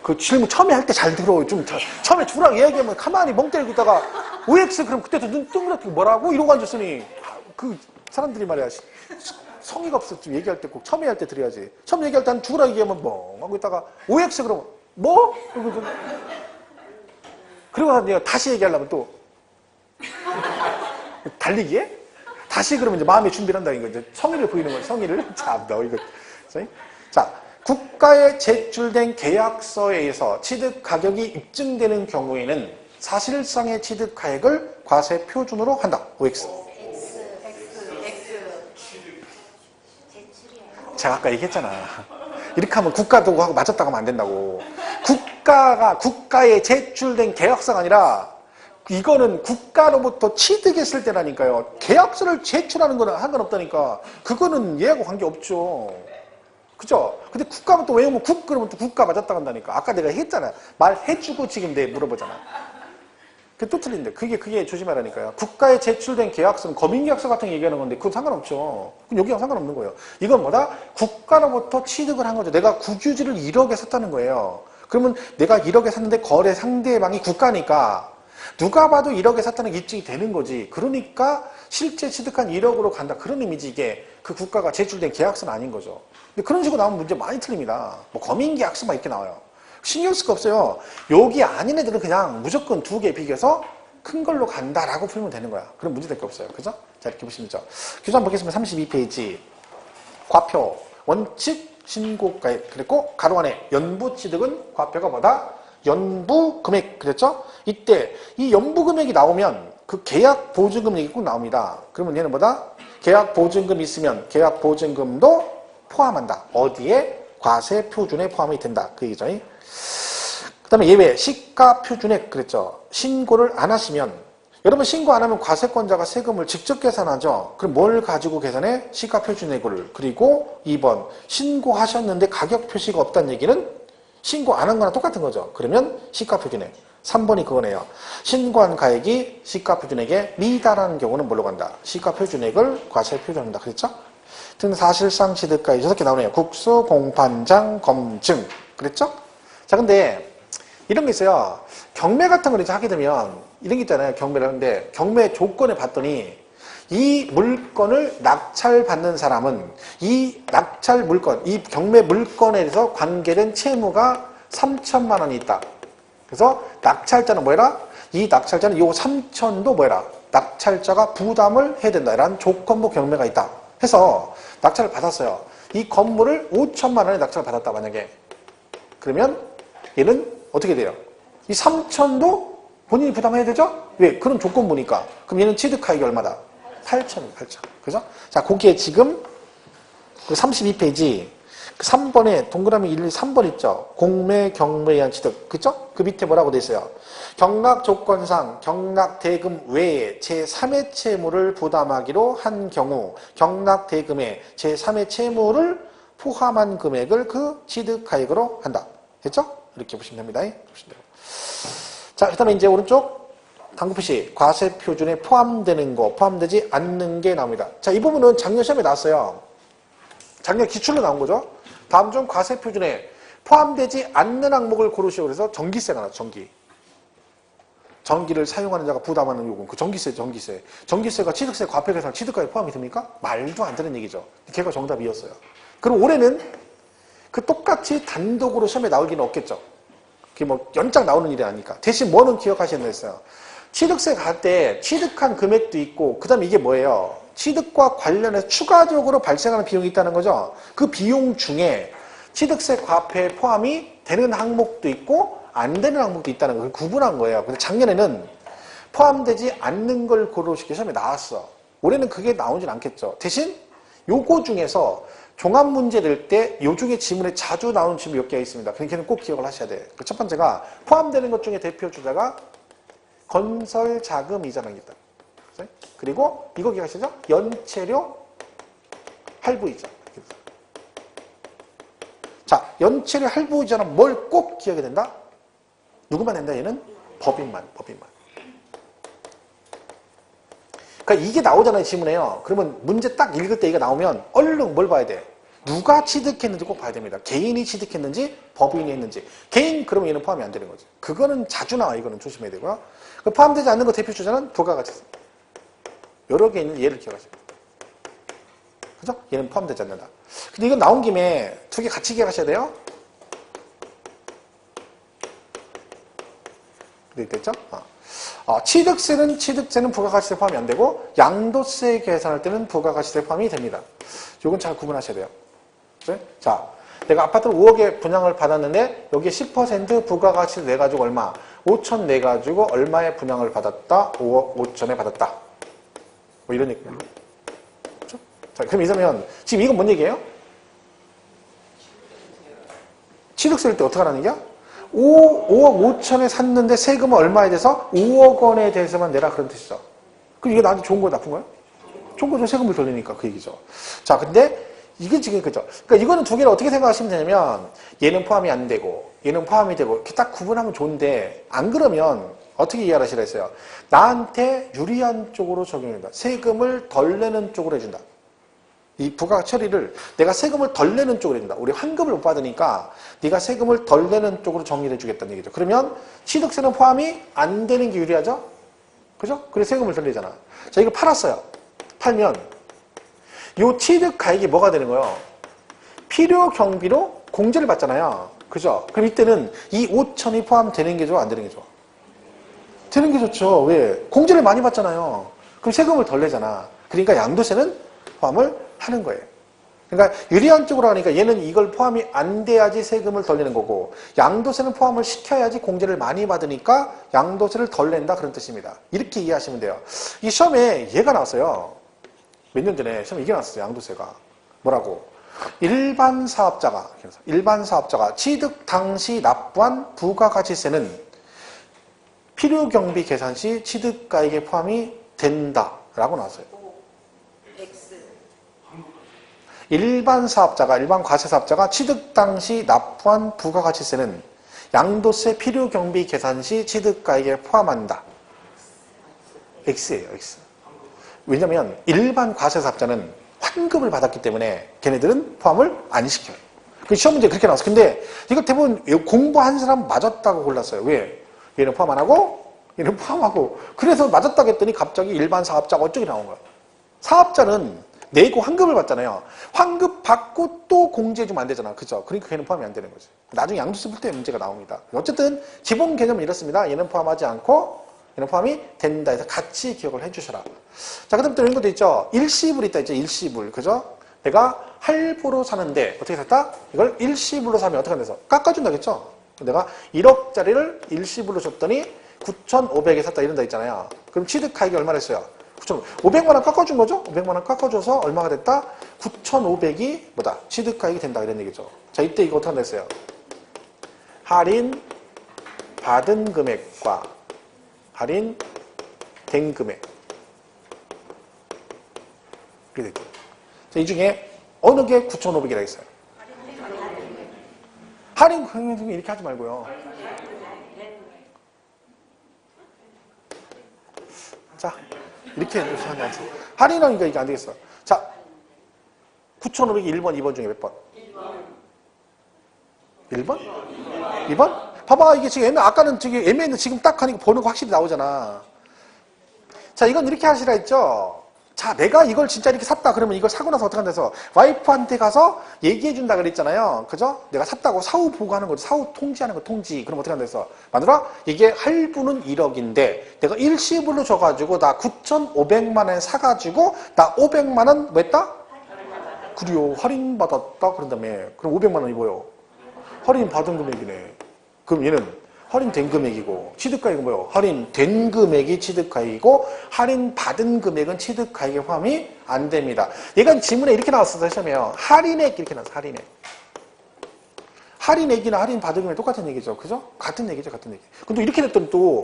그 질문 처음에 할 때 잘 들어. 좀 처음에 주라고 얘기하면 가만히 멍 때리고 있다가 OX 그럼 그때도 눈 뜬그랗게 뭐라고? 이러고 앉았으니 그 사람들이 말이야. 성의가 없어. 좀 얘기할 때 꼭 처음에 할 때 드려야지. 처음 얘기할 때 한 주라고 얘기하면 멍 하고 있다가 OX 그러면 뭐? 그리고 내가 다시 얘기하려면 또 달리기에? 다시 그러면 이제 마음의 준비를 한다 이거 이제 성의를 보이는 거야. 성의를. 자, 너 이거. 자, 국가에 제출된 계약서에 의해서 취득 가격이 입증되는 경우에는 사실상의 취득 가액을 과세 표준으로 한다. OX. 제가 아까 얘기했잖아. 이렇게 하면 국가도 하고 맞았다고 하면 안 된다고. 국가에 제출된 계약서가 아니라 이거는 국가로부터 취득했을 때라니까요. 계약서를 제출하는 거는 상관없다니까. 그거는 얘하고 관계없죠. 그죠? 근데 국가면 또 외우면 그러면 또 국가 맞았다 간다니까. 아까 내가 했잖아. 말해주고 지금 내 물어보잖아. 그게 또 틀린데. 그게 조심하라니까요. 국가에 제출된 계약서는 거민계약서 같은 거 얘기하는 건데 그건 상관없죠. 그럼 여기랑 상관없는 거예요. 이건 뭐다? 국가로부터 취득을 한 거죠. 내가 국유지를 1억에 샀다는 거예요. 그러면 내가 1억에 샀는데 거래 상대방이 국가니까 누가 봐도 1억에 샀다는 게 입증이 되는 거지. 그러니까 실제 취득한 1억으로 간다. 그런 의미지 이게. 그 국가가 제출된 계약서는 아닌 거죠. 근데 그런 식으로 나오면 문제 많이 틀립니다. 뭐 거민계약서만 이렇게 나와요. 신경 쓸 거 없어요. 여기 아닌 애들은 그냥 무조건 2개 비교해서 큰 걸로 간다라고 풀면 되는 거야. 그럼 문제 될 게 없어요. 그죠? 자, 이렇게 보시면 죠. 규정 보겠습니다. 32페이지. 과표, 원칙, 신고가액. 그랬고, 가로 안에 연부 취득은 과표가 뭐다? 연부 금액. 그랬죠? 이때 이 연부 금액이 나오면 그 계약 보증금 얘기 꼭 나옵니다. 그러면 얘는 뭐다? 계약 보증금 있으면 계약 보증금도 포함한다. 어디에? 과세 표준에 포함이 된다. 그 얘기죠. 그 다음에 예외, 시가 표준액 그랬죠. 신고를 안 하시면, 여러분 신고 안 하면 과세권자가 세금을 직접 계산하죠. 그럼 뭘 가지고 계산해? 시가 표준액을. 그리고 2번, 신고하셨는데 가격 표시가 없다는 얘기는 신고 안 한 거랑 똑같은 거죠. 그러면 시가 표준액. 3번이 그거네요. 신고한 가액이 시가 표준액에 미달하는 경우는 뭘로 간다? 시가 표준액을 과세 표준한다. 그랬죠? 등 사실상 취득가액 6개 나오네요. 국수, 공판장, 검증. 그랬죠? 자, 근데 이런 게 있어요. 경매 같은 걸 이제 하게 되면 이런 게 있잖아요. 경매를 하는데 경매 조건에 봤더니 이 물건을 낙찰받는 사람은 이 낙찰 물건, 이 경매 물건에 대해서 관계된 채무가 3천만 원이 있다. 그래서 낙찰자는 뭐해라? 이 낙찰자는 요 3천도 뭐해라? 낙찰자가 부담을 해야 된다라는 조건부 경매가 있다. 해서 낙찰을 받았어요. 이 건물을 5천만 원에 낙찰을 받았다 만약에. 그러면 얘는 어떻게 돼요? 이 3천도 본인이 부담해야 되죠? 왜? 그런 조건부니까. 그럼 얘는 취득가액이 얼마다? 8천이에요. 8천. 그죠? 자, 거기에 지금 32페이지 3번에 동그라미 1, 2, 3번 있죠? 공매, 경매에 의한 취득. 그죠? 그 밑에 뭐라고 돼 있어요? 경락 조건상 경락 대금 외에 제3의 채무를 부담하기로 한 경우 경락 대금에 제3의 채무를 포함한 금액을 그 취득가액으로 한다. 됐죠? 이렇게 보시면 됩니다. 자, 그 다음에 이제 오른쪽 당구표시 과세 표준에 포함되는 거, 포함되지 않는 게 나옵니다. 자, 이 부분은 작년 시험에 나왔어요. 작년 기출로 나온 거죠. 다음 중 과세 표준에 포함되지 않는 항목을 고르시오. 그래서 전기세가 나왔죠. 전기. 전기를 사용하는 자가 부담하는 요금, 그 전기세. 전기세가 취득세, 과표 계산, 취득가에 포함이 됩니까? 말도 안 되는 얘기죠. 걔가 정답이었어요. 그럼 올해는 그 똑같이 단독으로 시험에 나오기는 없겠죠. 그게 뭐 연장 나오는 일이 아니니까. 대신 뭐는 기억하셔야 됐어요. 취득세 갈 때 취득한 금액도 있고, 그 다음에 이게 뭐예요? 취득과 관련해서 추가적으로 발생하는 비용이 있다는 거죠. 그 비용 중에 취득세 과표에 포함이 되는 항목도 있고 안 되는 항목도 있다는 걸 구분한 거예요. 근데 작년에는 포함되지 않는 걸 고르시게 시험에 나왔어. 올해는 그게 나오진 않겠죠. 대신 요거 중에서 종합 문제 낼 때 요 중에 지문에 자주 나오는 질문 몇 개가 있습니다. 그러니까 꼭 기억을 하셔야 돼. 그 첫 번째가 포함되는 것 중에 대표 주자가 건설 자금 이자라는 게 있다. 그리고 이거 기억하시죠? 연체료 할부 이자. 자, 연체료 할부 이자는 뭘 꼭 기억해야 된다? 누구만 낸다? 얘는 법인만. 그러니까 이게 나오잖아요, 지문에요. 그러면 문제 딱 읽을 때 이게 나오면 얼른 뭘 봐야 돼? 누가 취득했는지 꼭 봐야 됩니다. 개인이 취득했는지 법인이 했는지. 개인 그러면 얘는 포함이 안 되는 거죠. 그거는 자주 나와. 이거는 조심해야 되고요. 포함되지 않는 거 대표 주자는 부가가치세. 여러 개 있는 얘를 기억하세요. 그죠? 얘는 포함되지 않는다. 근데 이거 나온 김에 두 개 같이 기억하셔야 돼요. 네, 됐죠? 취득세는 부가가치세 포함이 안 되고 양도세 계산할 때는 부가가치세 포함이 됩니다. 이건 잘 구분하셔야 돼요. 네? 자, 내가 아파트를 5억에 분양을 받았는데 여기에 10% 부가가치 내가지고 얼마? 5천 내가지고 얼마의 분양을 받았다? 5억 5천에 받았다. 뭐 이런 얘기예요. 그렇죠? 자, 그럼 이러면 지금 이건 뭔 얘기예요? 취득세일 때 어떻게 하라는 얘기야? 5억 5천에 샀는데 세금은 얼마에 대해서? 5억 원에 대해서만 내라 그런 뜻이죠. 그럼 이게 나한테 좋은 거야, 나쁜 거야? 좋은 거죠. 세금을 돌리니까 그 얘기죠. 자, 근데 이게 지금 그죠. 그러니까 이거는 두 개를 어떻게 생각하시면 되냐면 얘는 포함이 안 되고 얘는 포함이 되고 이렇게 딱 구분하면 좋은데 안 그러면 어떻게 이해하시라 했어요? 나한테 유리한 쪽으로 적용한다. 세금을 덜 내는 쪽으로 해준다. 이 부가 처리를 내가 세금을 덜 내는 쪽으로 해준다. 우리 환급을 못 받으니까 네가 세금을 덜 내는 쪽으로 정리를 해주겠다는 얘기죠. 그러면 취득세는 포함이 안 되는 게 유리하죠? 그죠? 그래서 세금을 덜 내잖아. 자, 이거 팔았어요. 팔면 요 취득가액이 뭐가 되는 거예요? 필요 경비로 공제를 받잖아요. 그죠? 그럼 이때는 이 5천이 포함되는 게 좋아? 안 되는 게 좋아? 되는 게 좋죠. 왜? 공제를 많이 받잖아요. 그럼 세금을 덜 내잖아. 그러니까 양도세는 포함을 하는 거예요. 그러니까 유리한 쪽으로 하니까 얘는 이걸 포함이 안 돼야지 세금을 덜 내는 거고 양도세는 포함을 시켜야지 공제를 많이 받으니까 양도세를 덜 낸다 그런 뜻입니다. 이렇게 이해하시면 돼요. 이 시험에 얘가 나왔어요. 몇 년 전에 시험에 이게 나왔어요. 양도세가. 뭐라고? 일반 사업자가 취득 당시 납부한 부가가치세는 필요경비 계산 시 취득가액에 포함이 된다라고 나왔어요. 일반 과세사업자가 취득 당시 납부한 부가가치세는 양도세 필요경비 계산 시 취득가액에 포함한다. X예요, X. 왜냐면 일반 과세사업자는 환급을 받았기 때문에 걔네들은 포함을 안 시켜요. 그 시험 문제 그렇게 나왔어. 근데 이거 대부분 공부한 사람 맞았다고 골랐어요. 왜? 얘는 포함 안 하고 얘는 포함하고 그래서 맞았다고 했더니 갑자기 일반 사업자가 어쩌게 나온 거야. 사업자는 내고 환급을 받잖아요. 환급 받고 또 공제해주면 안 되잖아. 그죠? 그러니까 걔는 포함이 안 되는 거지. 나중에 양도세 풀 때 문제가 나옵니다. 어쨌든 기본 개념은 이렇습니다. 얘는 포함하지 않고 얘는 포함이 된다 해서 같이 기억을 해주셔라. 자, 그 다음에 또 이런 것도 있죠. 일시불 있다 있죠. 일시불. 그죠? 내가 할부로 사는데 어떻게 샀다? 이걸 일시불로 사면 어떻게 한다서? 깎아준다겠죠? 내가 1억짜리를 일시불로 줬더니 9,500에 샀다 이런다 있잖아요. 그럼 취득가액이 얼마나 했어요? 500만 원 깎아준 거죠? 500만 원 깎아줘서 얼마가 됐다? 9,500이 뭐다? 취득가액이 된다 이런 얘기죠. 자, 이때 이거 어떻게 한다 했어요? 할인 받은 금액과 할인된 금액. 이렇게 됐죠. 자, 이 중에 어느 게 9,500이라 했어요? 할인 금액 이렇게 하지 말고요. 자, 이렇게 하면 안 돼. 할인하니까 이게 안 되겠어. 자, 9,500이 1번, 2번 중에 몇 번? 1번? 2번? 봐봐, 이게 지금 아까는 저기 애매했는데 지금 딱 하니까 번호가 확실히 나오잖아. 자, 이건 이렇게 하시라 했죠? 자, 내가 이걸 진짜 이렇게 샀다. 그러면 이걸 사고 나서 어떻게 한다 해서 와이프한테 가서 얘기해준다 그랬잖아요. 그죠? 내가 샀다고 사후 보고하는 거지. 사후 통지하는 거, 통지. 그럼 어떻게 한다 해서 마누라, 이게 할부는 1억인데 내가 일시불로 줘가지고 나 9,500만 원 사가지고 나 500만 원 뭐 했다? 그래요. 할인받았다. 그런 다음에 그럼 500만 원이 뭐요? 할인받은 금액이네. 그럼 얘는 할인된 금액이고 취득가액은 뭐요? 할인된 금액이 취득가액이고 할인받은 금액은 취득가액에 포함이 안 됩니다. 얘가 지문에 이렇게 나왔어요. 시험에요. 할인액 이렇게 나왔어요. 할인액. 할인액이나 할인받은 금액 똑같은 얘기죠. 그죠? 같은 얘기죠. 같은 얘기. 근데 이렇게 됐더니 또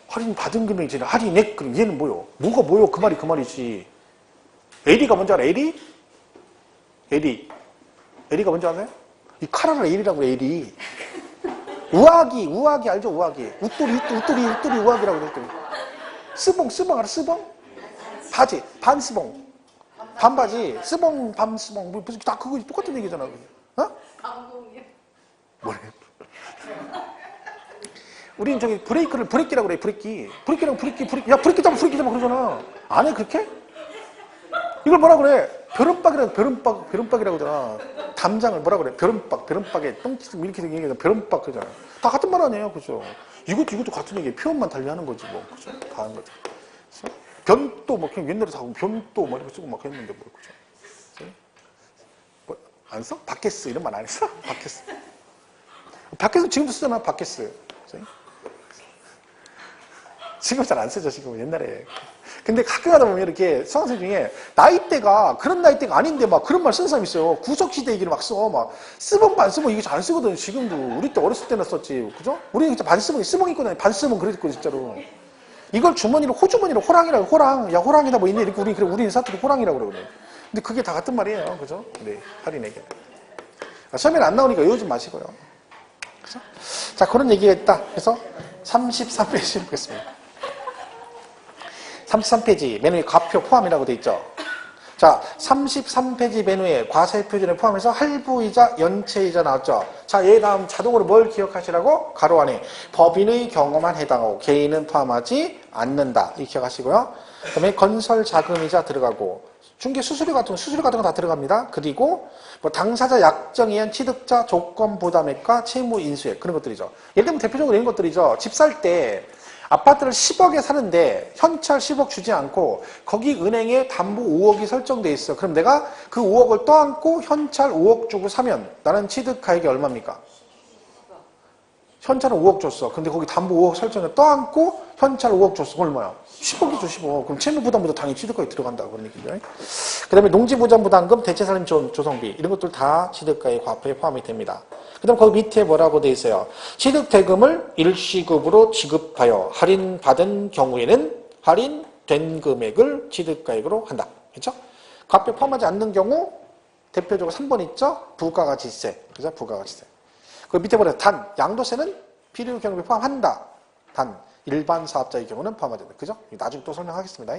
할인받은 금액이지 할인액. 그럼 얘는 뭐요? 뭐가 뭐요? 그 말이 그 말이지. 에리가 뭔지 알아? 에리? 에리가 뭔지 아세요? 이 카라라 에리라고 그래. 에리. 우아기 알죠? 우아기. 웃돌이 우아기라고 그랬더니. 스봉 알아? 스봉? 바지, 반스봉. 반바지, 스봉, 밤스봉. 뭐, 다 그거 똑같은 얘기잖아. 어? 뭐래? 우린 저기 브레이키라고 그래, 브레이키. 브레이키랑 브레이키. 야, 브레이키 잡아 그러잖아. 안 해, 그렇게? 이걸 뭐라 그래? 벼른박이라고 그러잖아. 담장을 뭐라 그래? 벼른박에 똥치고 이렇게 얘기하잖아. 벼른박 그러잖아. 다 같은 말 아니에요, 그죠? 이것도 같은 얘기예요. 표현만 달리하는 거지, 뭐, 그죠? 다 하는 거죠. 변도 뭐 그냥 옛날에 다 변도 뭐 이렇게 쓰고 막 했는데 뭐, 그죠? 뭐, 안 써? 바켓스 이런 말 안 했어? 바켓스 지금도 쓰잖아, 바켓스. 지금 잘 안 쓰죠, 지금 옛날에. 근데 가끔 하다 보면 이렇게 수강생 중에 나이대가 그런 나이대가 아닌데 막 그런 말 쓰는 사람 있어요. 구석시대 얘기를 막 써. 막 쓰봉 반쓰봉 이게 잘 안 쓰거든. 지금도 우리 때 어렸을 때나 썼지. 그죠? 우리 진짜 반쓰봉 쓰봉 있거든. 반쓰봉 그랬거든 진짜로. 이걸 주머니로 호주머니로 호랑이라고 호랑. 야 호랑이다 뭐 있네 이렇게 우리 사투리 호랑이라고 그러거든. 근데 그게 다 같은 말이에요. 그죠? 네. 할인에게. 시험에는 안 나오니까 외우지 마시고요. 그죠? 자 그런 얘기가 있다. 그래서 33페이지 보겠습니다. 33페이지 메뉴에 과표 포함이라고 되어 있죠. 자, 33페이지 메뉴에 과세표준에 포함해서 할부이자 연체이자 나왔죠. 자, 얘 다음 자동으로 뭘 기억하시라고? 가로 안에 법인의 경우만 해당하고 개인은 포함하지 않는다. 이 기억하시고요. 그 다음에 건설 자금이자 들어가고 중개 수수료 같은 거 다 들어갑니다. 그리고 뭐 당사자 약정에 의한 취득자 조건 부담액과 채무 인수액 그런 것들이죠. 예를 들면 대표적으로 이런 것들이죠. 집 살 때 아파트를 10억에 사는데 현찰 10억 주지 않고 거기 은행에 담보 5억이 설정돼 있어. 그럼 내가 그 5억을 떠안고 현찰 5억 주고 사면 나는 취득가액이 얼마입니까? 현찰은 5억 줬어. 근데 거기 담보 5억 설정에 떠안고 현찰 5억 줬어. 그럼 얼마야? 10억이죠, 10억. 그럼 채무부담보다 당연히 취득가액 들어간다. 그런 얘기죠. 그 다음에 농지보전부담금, 대체살림 조성비 이런 것들 다 취득가액 과표에 포함이 됩니다. 그 다음 거기 밑에 뭐라고 돼 있어요? 취득대금을 일시급으로 지급하여 할인받은 경우에는 할인된 금액을 취득가액으로 한다. 그렇죠? 과표에 포함하지 않는 경우 대표적으로 3번 있죠? 부가가치세. 그죠? 부가가치세. 그 밑에 보면 단, 양도세는 필요 경우에 포함한다. 단, 일반 사업자의 경우는 포함하지 않는다. 그죠? 나중에 또 설명하겠습니다.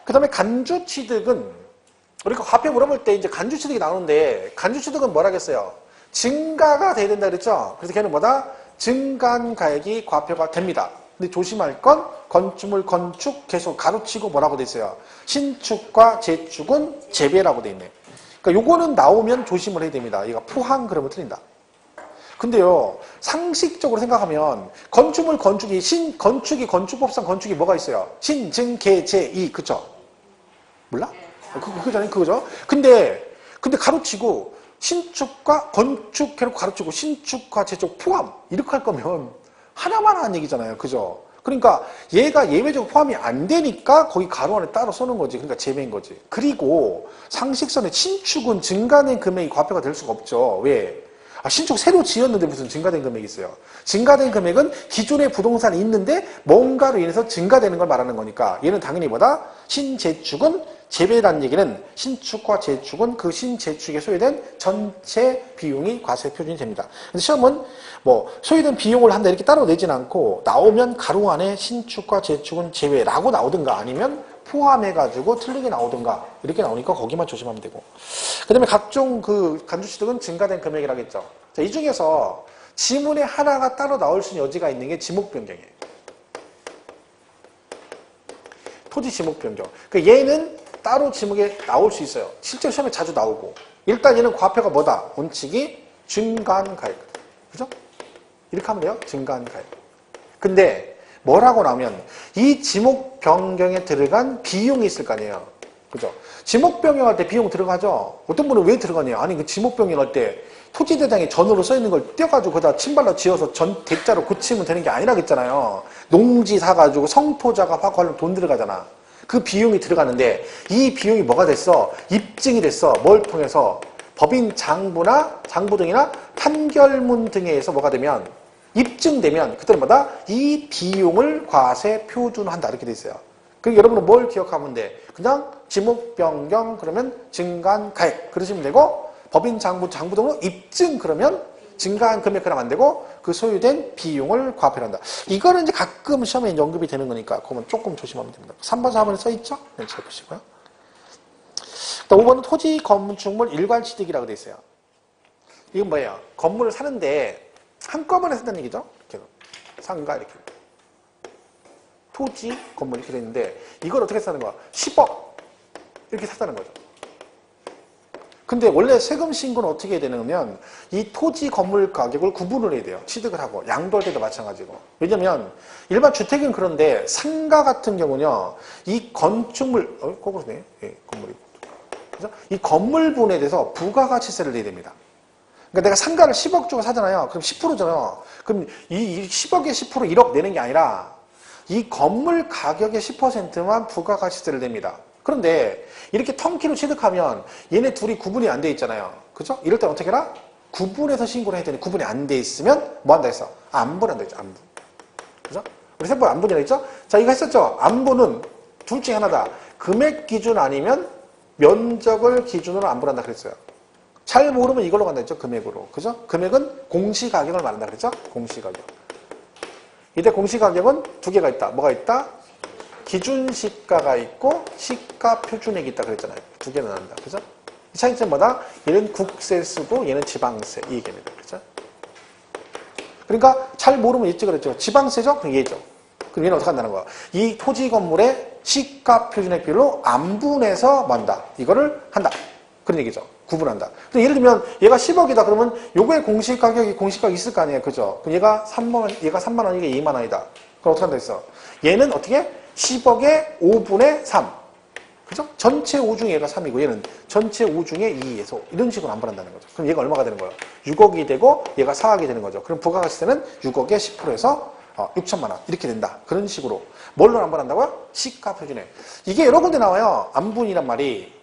그 다음에 간주취득은 우리가 과표 물어볼 때 이제 간주취득이 나오는데 간주취득은 뭐라겠어요? 증가가 돼야 된다 그랬죠? 그래서 걔는 뭐다? 증가한 가액이 과표가 됩니다. 근데 조심할 건 건축물 건축 계속 가로치고 뭐라고 돼 있어요? 신축과 재축은 재배라고 돼 있네. 그러니까 요거는 나오면 조심을 해야 됩니다. 얘가 포항 그러면 틀린다. 근데요, 상식적으로 생각하면 건축물 건축이 건축법상 건축이 뭐가 있어요? 신, 증, 개, 재, 이 그쵸? 몰라? 그거잖아요, 그거죠? 근데 가로치고 신축과 건축 해놓고 가로치고 신축과 재축 포함 이렇게 할 거면 하나만 하는 얘기잖아요. 그죠? 그러니까 얘가 예외적으로 포함이 안 되니까 거기 가로 안에 따로 써놓은 거지. 그러니까 재배인 거지. 그리고 상식선에 신축은 증가된 금액이 과표가 될 수가 없죠. 왜? 신축 새로 지었는데 무슨 증가된 금액이 있어요. 증가된 금액은 기존의 부동산이 있는데 뭔가로 인해서 증가되는 걸 말하는 거니까 얘는 당연히 뭐다? 신재축은 재배라는 얘기는 신축과 재축은 그 신재축에 소요된 전체 비용이 과세 표준이 됩니다. 근데 시험은 뭐 소요된 비용을 한다 이렇게 따로 내진 않고 나오면 가로 안에 신축과 재축은 제외라고 나오든가 아니면 포함해가지고 틀리게 나오든가 이렇게 나오니까 거기만 조심하면 되고 그 다음에 각종 그 간주취득은 증가된 금액이라고 했죠. 자, 이 중에서 지문에 하나가 따로 나올 수 있는 여지가 있는 게 지목 변경이에요. 토지 지목 변경. 그러니까 얘는 따로 지목에 나올 수 있어요. 실제로 시험에 자주 나오고. 일단 얘는 과표가 뭐다? 원칙이 증가한가액. 그죠? 이렇게 하면 돼요. 증가한가액. 근데 뭐라고 나오면 이 지목 변경에 들어간 비용이 있을 거 아니에요. 그죠? 지목 변경할 때 비용 들어가죠? 어떤 분은 왜 들어가냐? 아니, 그 지목 변경할 때 토지 대장에 전으로 써 있는 걸 떼어가지고 거기다 침발로 지어서 전 대자로 고치면 되는 게 아니라겠잖아요. 농지 사가지고 성토자가 확보하려면 돈 들어가잖아. 그 비용이 들어가는데 이 비용이 뭐가 됐어? 입증이 됐어. 뭘 통해서? 법인 장부나 장부 등이나 판결문 등에 의해서 뭐가 되면 입증되면 그때는 뭐다? 이 비용을 과세 표준화한다. 이렇게 돼 있어요. 그리고 여러분은 뭘 기억하면 돼? 그냥 지목 변경 그러면 증가한 가액 그러시면 되고 법인 장부 등으로 입증 그러면 증가한 금액 그러면 안 되고 그 소유된 비용을 과표한다. 이거는 이제 가끔 시험에 언급이 되는 거니까 그러면 조금 조심하면 됩니다. 3번, 4번에 써있죠? 네, 잘 보시고요. 5번은 토지 건축물 일괄 취득이라고 돼 있어요. 이건 뭐예요? 건물을 사는데 한꺼번에 산다는 얘기죠? 이렇게 상가 이렇게. 토지, 건물 이렇게 돼 있는데 이걸 어떻게 사는 거야? 10억 이렇게 샀다는 거죠. 근데 원래 세금 신고는 어떻게 해야 되냐면 이 토지 건물 가격을 구분을 해야 돼요. 취득을 하고 양도할 때도 마찬가지고. 왜냐면 일반 주택은 그런데 상가 같은 경우는요. 이 건축물 거꾸로네. 예, 건물이. 그죠? 이 건물분에 대해서 부가가치세를 내야 됩니다. 그러니까 내가 상가를 10억 주고 사잖아요. 그럼 10%잖아요. 그럼 이 10억에 10% 1억 내는 게 아니라 이 건물 가격의 10%만 부가가치세를 냅니다. 그런데 이렇게 턴키로 취득하면 얘네 둘이 구분이 안 돼 있잖아요. 그죠? 이럴 때 어떻게 해라? 구분해서 신고를 해야 되니 구분이 안 돼 있으면 뭐 한다 했어? 안분한다 했죠. 안분. 그죠? 우리 세법 안분이라 했죠? 자, 이거 했었죠? 안분은 둘 중에 하나다. 금액 기준 아니면 면적을 기준으로 안분한다 그랬어요. 잘 모르면 이걸로 간다 했죠? 금액으로. 그죠? 금액은 공시가격을 말한다 그랬죠? 공시가격. 이때 공시가격은 두 개가 있다. 뭐가 있다? 기준 시가가 있고 시가 표준액이 있다 그랬잖아요. 두 개는 난다. 그죠? 이 차이점은 뭐다? 얘는 국세 쓰고 얘는 지방세. 이 얘기입니다. 그죠? 그러니까 잘 모르면 있지 그랬죠. 지방세죠? 그럼 얘죠. 그럼 얘는 어떻게 한다는 거야? 이 토지 건물의 시가 표준액 비율로 안분해서 만다. 이거를 한다. 그런 얘기죠. 구분한다. 근데 예를 들면 얘가 10억이다 그러면 요거의 공시가격이 있을 거 아니에요. 그죠? 그럼 얘가 3만 원, 얘가 3만 원, 이게 2만 원이다. 그럼 어떻게 한다 했어? 얘는 어떻게? 10억의 5분의 3. 그죠? 전체 5 중에 얘가 3이고 얘는 전체 5 중에 2에서 이런 식으로 안분한다는 거죠. 그럼 얘가 얼마가 되는 거예요? 6억이 되고 얘가 4억이 되는 거죠. 그럼 부가가치세는 6억의 10%에서 6천만 원 이렇게 된다. 그런 식으로. 뭘로 안분한다고요? 시가 표준액. 이게 여러 군데 나와요. 안분이란 말이.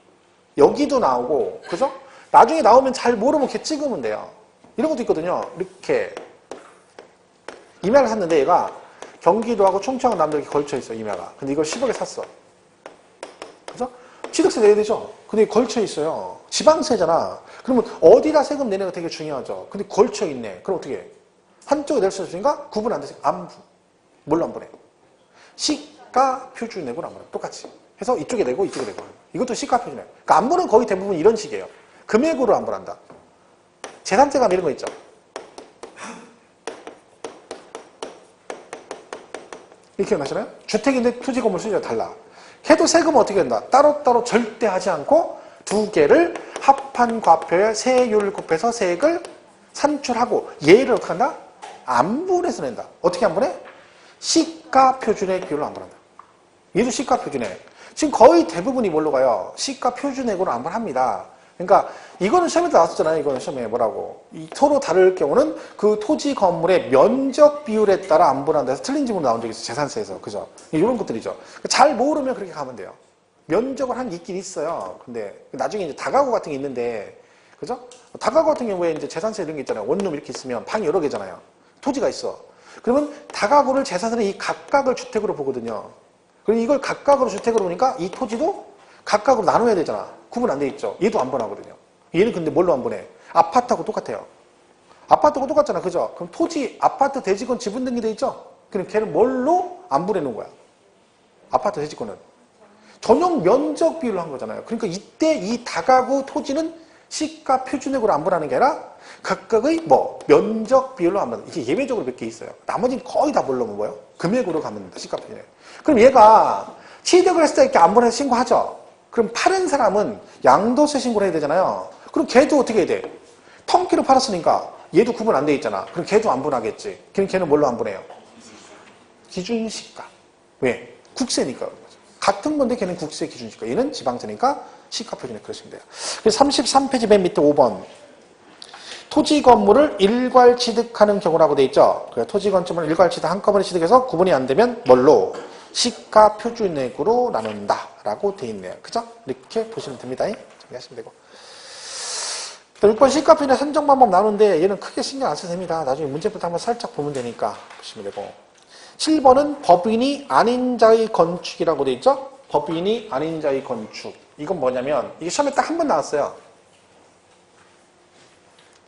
여기도 나오고, 그죠? 나중에 나오면 잘 모르면 이렇게 찍으면 돼요. 이런 것도 있거든요. 이렇게. 임야를 샀는데 얘가 경기도하고 충청하고 남도 이렇게 걸쳐 있어, 임야가. 근데 이걸 10억에 샀어. 그죠? 취득세 내야 되죠? 근데 걸쳐 있어요. 지방세잖아. 그러면 어디다 세금 내는 거 되게 중요하죠. 근데 걸쳐 있네. 그럼 어떻게 해? 한쪽에 낼 수 있으니까 구분 안 돼서 안분. 뭘로 안분해? 시가 표준액으로 안분해. 똑같이. 해서 이쪽에 내고 이쪽에 내고. 이것도 시가 표준액. 그러니까 안분은 거의 대부분 이런 식이에요. 금액으로 안분한다. 제3세가 이런 거 있죠. 이렇게 기억나시나요? 주택인데 토지 건물 수지가 달라. 해도 세금은 어떻게 된다? 따로따로 절대 하지 않고 두 개를 합한 과표의 세율을 곱해서 세액을 산출하고 얘를 어떻게 한다? 안분해서 낸다. 어떻게 안분해? 시가 표준액 비율로 안분한다. 얘도 시가 표준액. 지금 거의 대부분이 뭘로 가요? 시가 표준액으로 안분합니다. 그러니까 이거는 시험에도 나왔었잖아요. 이거는 시험에 뭐라고. 서로 다를 경우는 그 토지 건물의 면적 비율에 따라 안분한다 해서 틀린 지문으로 나온 적이 있어요. 재산세에서. 그죠? 이런 것들이죠. 잘 모르면 그렇게 가면 돼요. 면적을 한 게 있긴 있어요. 근데 나중에 이제 다가구 같은 게 있는데, 그죠? 다가구 같은 경우에 이제 재산세 이런 게 있잖아요. 원룸 이렇게 있으면 방이 여러 개잖아요. 토지가 있어. 그러면 다가구를 재산세는 이 각각을 주택으로 보거든요. 그리고 이걸 각각으로 주택으로 보니까 이 토지도 각각으로 나눠야 되잖아. 구분 안 돼 있죠. 얘도 안분하거든요. 얘는 근데 뭘로 안분해? 아파트하고 똑같아요. 아파트하고 똑같잖아. 그죠? 그럼 토지, 아파트 대지권 지분 등기 돼 있죠? 그럼 걔는 뭘로 안분해 놓은 거야? 아파트 대지권은. 전용 면적 비율로 한 거잖아요. 그러니까 이때 이 다가구 토지는 시가 표준액으로 안분하는 게 아니라 각각의 뭐 면적 비율로 안분. 이게 예외적으로 몇 개 있어요. 나머지는 거의 다 뭘로 뭐예요? 금액으로 가면 된다. 시가 표준액. 그럼 얘가 취득을 했을 때 이렇게 안분해서 신고하죠. 그럼 파는 사람은 양도세 신고를 해야 되잖아요. 그럼 걔도 어떻게 해야 돼? 통키로 팔았으니까 얘도 구분 안 돼 있잖아. 그럼 걔도 안분하겠지. 그럼 걔는 뭘로 안분해요? 기준시가. 왜? 국세니까. 같은 건데 걔는 국세 기준시가. 얘는 지방세니까 시가 표준에 그러시면 돼요. 그래서 33페이지 맨 밑에 5번. 토지 건물을 일괄 취득하는 경우라고 돼 있죠. 그래서 토지 건물을 일괄 취득 한꺼번에 취득해서 구분이 안 되면 뭘로? 시가 표준액으로 나눈다 라고 돼 있네요. 그죠? 이렇게 보시면 됩니다. 정리하시면 되고. 6번 시가 표준액 산정 방법 나누는데 얘는 크게 신경 안 써도 됩니다. 나중에 문제부터 한번 살짝 보면 되니까 보시면 되고. 7번은 법인이 아닌 자의 건축이라고 돼 있죠? 법인이 아닌 자의 건축. 이건 뭐냐면 이게 시험에 딱 한 번 나왔어요.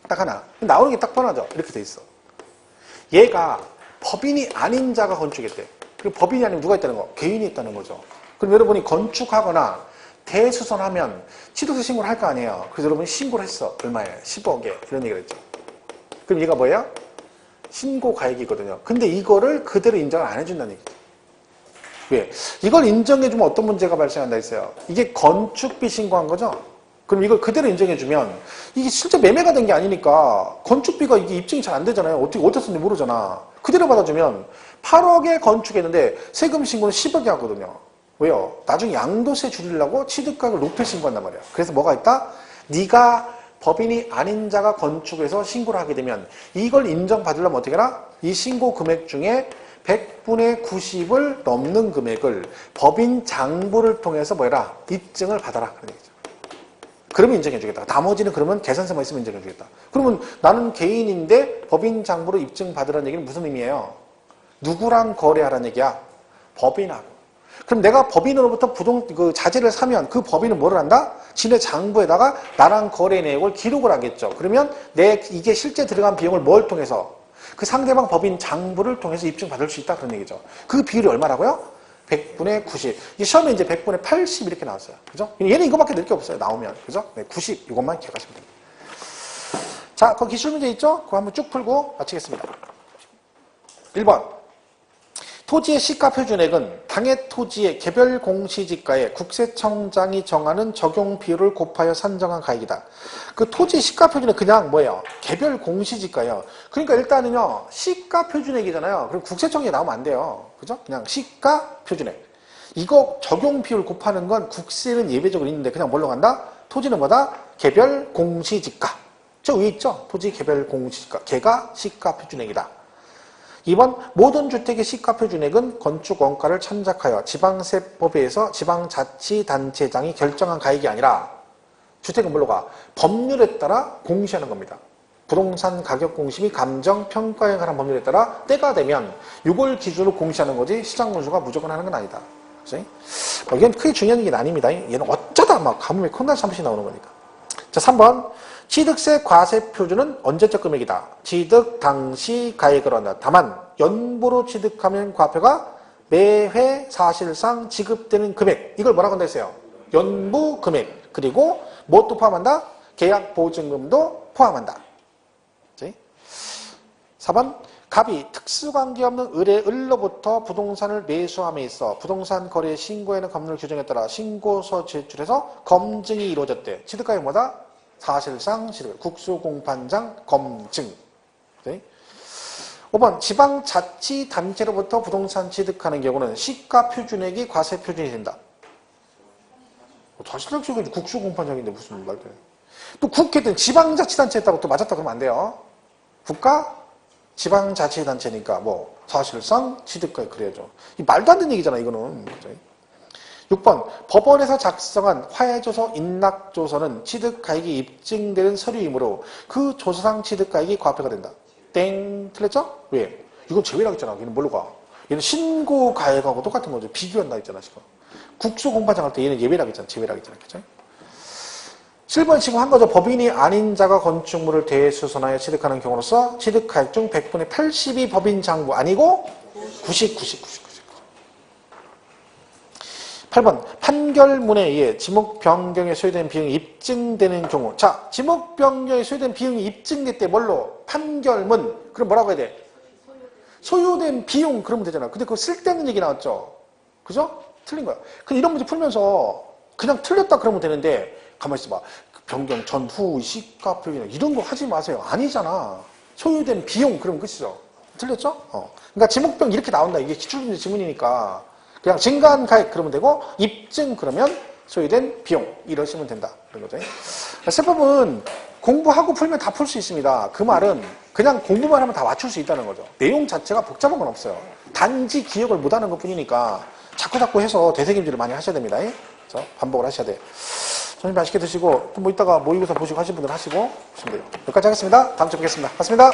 딱 하나. 나오는 게 딱 뻔하죠? 이렇게 돼 있어. 얘가 법인이 아닌 자가 건축했대. 그리고 법인이 아니면 누가 있다는 거? 개인이 있다는 거죠. 그럼 여러분이 건축하거나 대수선하면 취득세 신고를 할 거 아니에요. 그래서 여러분이 신고를 했어. 얼마에? 10억에. 이런 얘기를 했죠. 그럼 얘가 뭐예요? 신고가액이거든요. 근데 이거를 그대로 인정을 안 해준다는 얘기죠. 왜? 이걸 인정해주면 어떤 문제가 발생한다 했어요? 이게 건축비 신고한 거죠? 그럼 이걸 그대로 인정해주면 이게 실제 매매가 된 게 아니니까 건축비가 이게 입증이 잘 안 되잖아요. 어떻게 썼는지 모르잖아. 그대로 받아주면 8억에 건축했는데 세금 신고는 10억이 하거든요. 왜요? 나중에 양도세 줄이려고 취득가격을 높여 신고한단 말이야. 그래서 뭐가 있다? 네가 법인이 아닌 자가 건축해서 신고를 하게 되면 이걸 인정받으려면 어떻게 하나? 이 신고 금액 중에 100분의 90을 넘는 금액을 법인 장부를 통해서 뭐해라? 입증을 받아라. 그런 얘기죠. 그러면 인정해주겠다. 나머지는 그러면 계산서만 있으면 인정해주겠다. 그러면 나는 개인인데 법인 장부로 입증받으라는 얘기는 무슨 의미예요? 누구랑 거래하라는 얘기야? 법인하고. 그럼 내가 법인으로부터 자재를 사면 그 법인은 뭐를 한다? 지네 장부에다가 나랑 거래 내역을 기록을 하겠죠. 그러면 이게 실제 들어간 비용을 뭘 통해서? 그 상대방 법인 장부를 통해서 입증받을 수 있다. 그런 얘기죠. 그 비율이 얼마라고요? 100분의 90. 시험에 이제 100분의 80 이렇게 나왔어요. 그죠? 얘는 이거밖에 낼 게 없어요. 나오면. 그죠? 네, 90. 이것만 기억하시면 됩니다. 자, 거기 기출 문제 있죠? 그거 한번 쭉 풀고 마치겠습니다. 1번. 토지의 시가 표준액은 당해 토지의 개별 공시지가에 국세청장이 정하는 적용 비율을 곱하여 산정한 가액이다. 그 토지 시가 표준액 그냥 뭐예요? 개별 공시지가예요. 그러니까 일단은요, 시가 표준액이잖아요. 그럼 국세청이 나오면 안 돼요. 그죠? 그냥 시가 표준액. 이거 적용 비율 곱하는 건 국세는 예외적으로 있는데 그냥 뭘로 간다? 토지는 뭐다? 개별 공시지가. 저 위에 있죠? 토지 개별 공시지가. 걔가 시가 표준액이다. 2번 모든 주택의 시가 표준액은 건축 원가를 참작하여 지방세법에 의해서 지방자치단체장이 결정한 가액이 아니라 주택은 뭘로 가? 법률에 따라 공시하는 겁니다. 부동산 가격 공시 및 감정 평가에 관한 법률에 따라 때가 되면 이걸 기준으로 공시하는 거지 시장 군수가 무조건 하는 건 아니다. 그치? 이건 크게 중요한 얘기는 아닙니다. 얘는 어쩌다 막 가뭄에 콧날 한 번씩 나오는 거니까. 자, 3번 취득세 과세 표준은 언제적 금액이다. 취득 당시 가액을 한다. 다만 연보로 취득하면 과표가 매회 사실상 지급되는 금액. 이걸 뭐라고 한다 했어요? 연부 금액. 그리고 무엇도 포함한다? 계약 보증금도 포함한다. 4번 갑이 특수관계 없는 을로부터 부동산을 매수함에 있어 부동산 거래 신고에는 법률 규정에 따라 신고서 제출해서 검증이 이루어졌대. 취득가액 뭐다? 사실상 국수공판장 검증. 5번 지방자치단체로부터 부동산 취득하는 경우는 시가 표준액이 과세 표준이 된다. 자치단체가 국수공판장인데 무슨 말도 해. 또 국회든 지방자치단체 했다고 또 맞았다 그러면 안 돼요. 국가 지방자치단체니까 뭐 사실상 취득가액 그래야죠. 이 말도 안 되는 얘기잖아 이거는. 6번 법원에서 작성한 화해조서 인락조서는 취득가액이 입증되는 서류이므로 그 조서상 취득가액이 과표가 된다. 땡. 틀렸죠? 왜? 이건 제외라고 했잖아. 얘는 뭘로 가? 얘는 신고가액하고 똑같은 거죠. 비교한다 했잖아 지금. 국수공판장 할 때 얘는 예외라고 했잖아. 제외라고 했잖아. 그죠? 7번 지금 한 거죠. 법인이 아닌 자가 건축물을 대수선하여 취득하는 경우로서 취득가액 중 100분의 80이 법인 장부 아니고 90. 8번 판결문에 의해 지목 변경에 소요된 비용이 입증되는 경우. 자, 지목 변경에 소요된 비용이 입증됐대. 뭘로? 판결문. 그럼 뭐라고 해야 돼? 소요된 비용 그러면 되잖아. 근데 그거 쓸데없는 얘기 나왔죠. 그죠? 틀린 거야. 근데 이런 문제 풀면서 그냥 틀렸다 그러면 되는데 가만히 있어봐. 변경 전후 시가표기나 이런 거 하지 마세요. 아니잖아. 소요된 비용 그러면 끝이죠. 틀렸죠? 그러니까 지목병 이렇게 나온다. 이게 기출문제 지문이니까 그냥 증가한가액 그러면 되고 입증 그러면 소요된 비용 이러시면 된다. 그런 거죠. 세법은 공부하고 풀면 다 풀 수 있습니다. 그 말은 그냥 공부만 하면 다 맞출 수 있다는 거죠. 내용 자체가 복잡한 건 없어요. 단지 기억을 못하는 것 뿐이니까 자꾸 해서 되새김질을 많이 하셔야 됩니다. 그래서 반복을 하셔야 돼요. 점심 맛있게 드시고 또 뭐 이따가 모의고사 보시고 하신 분들 하시고 보시면 돼요. 여기까지 하겠습니다. 다음 주에 뵙겠습니다. 고맙습니다.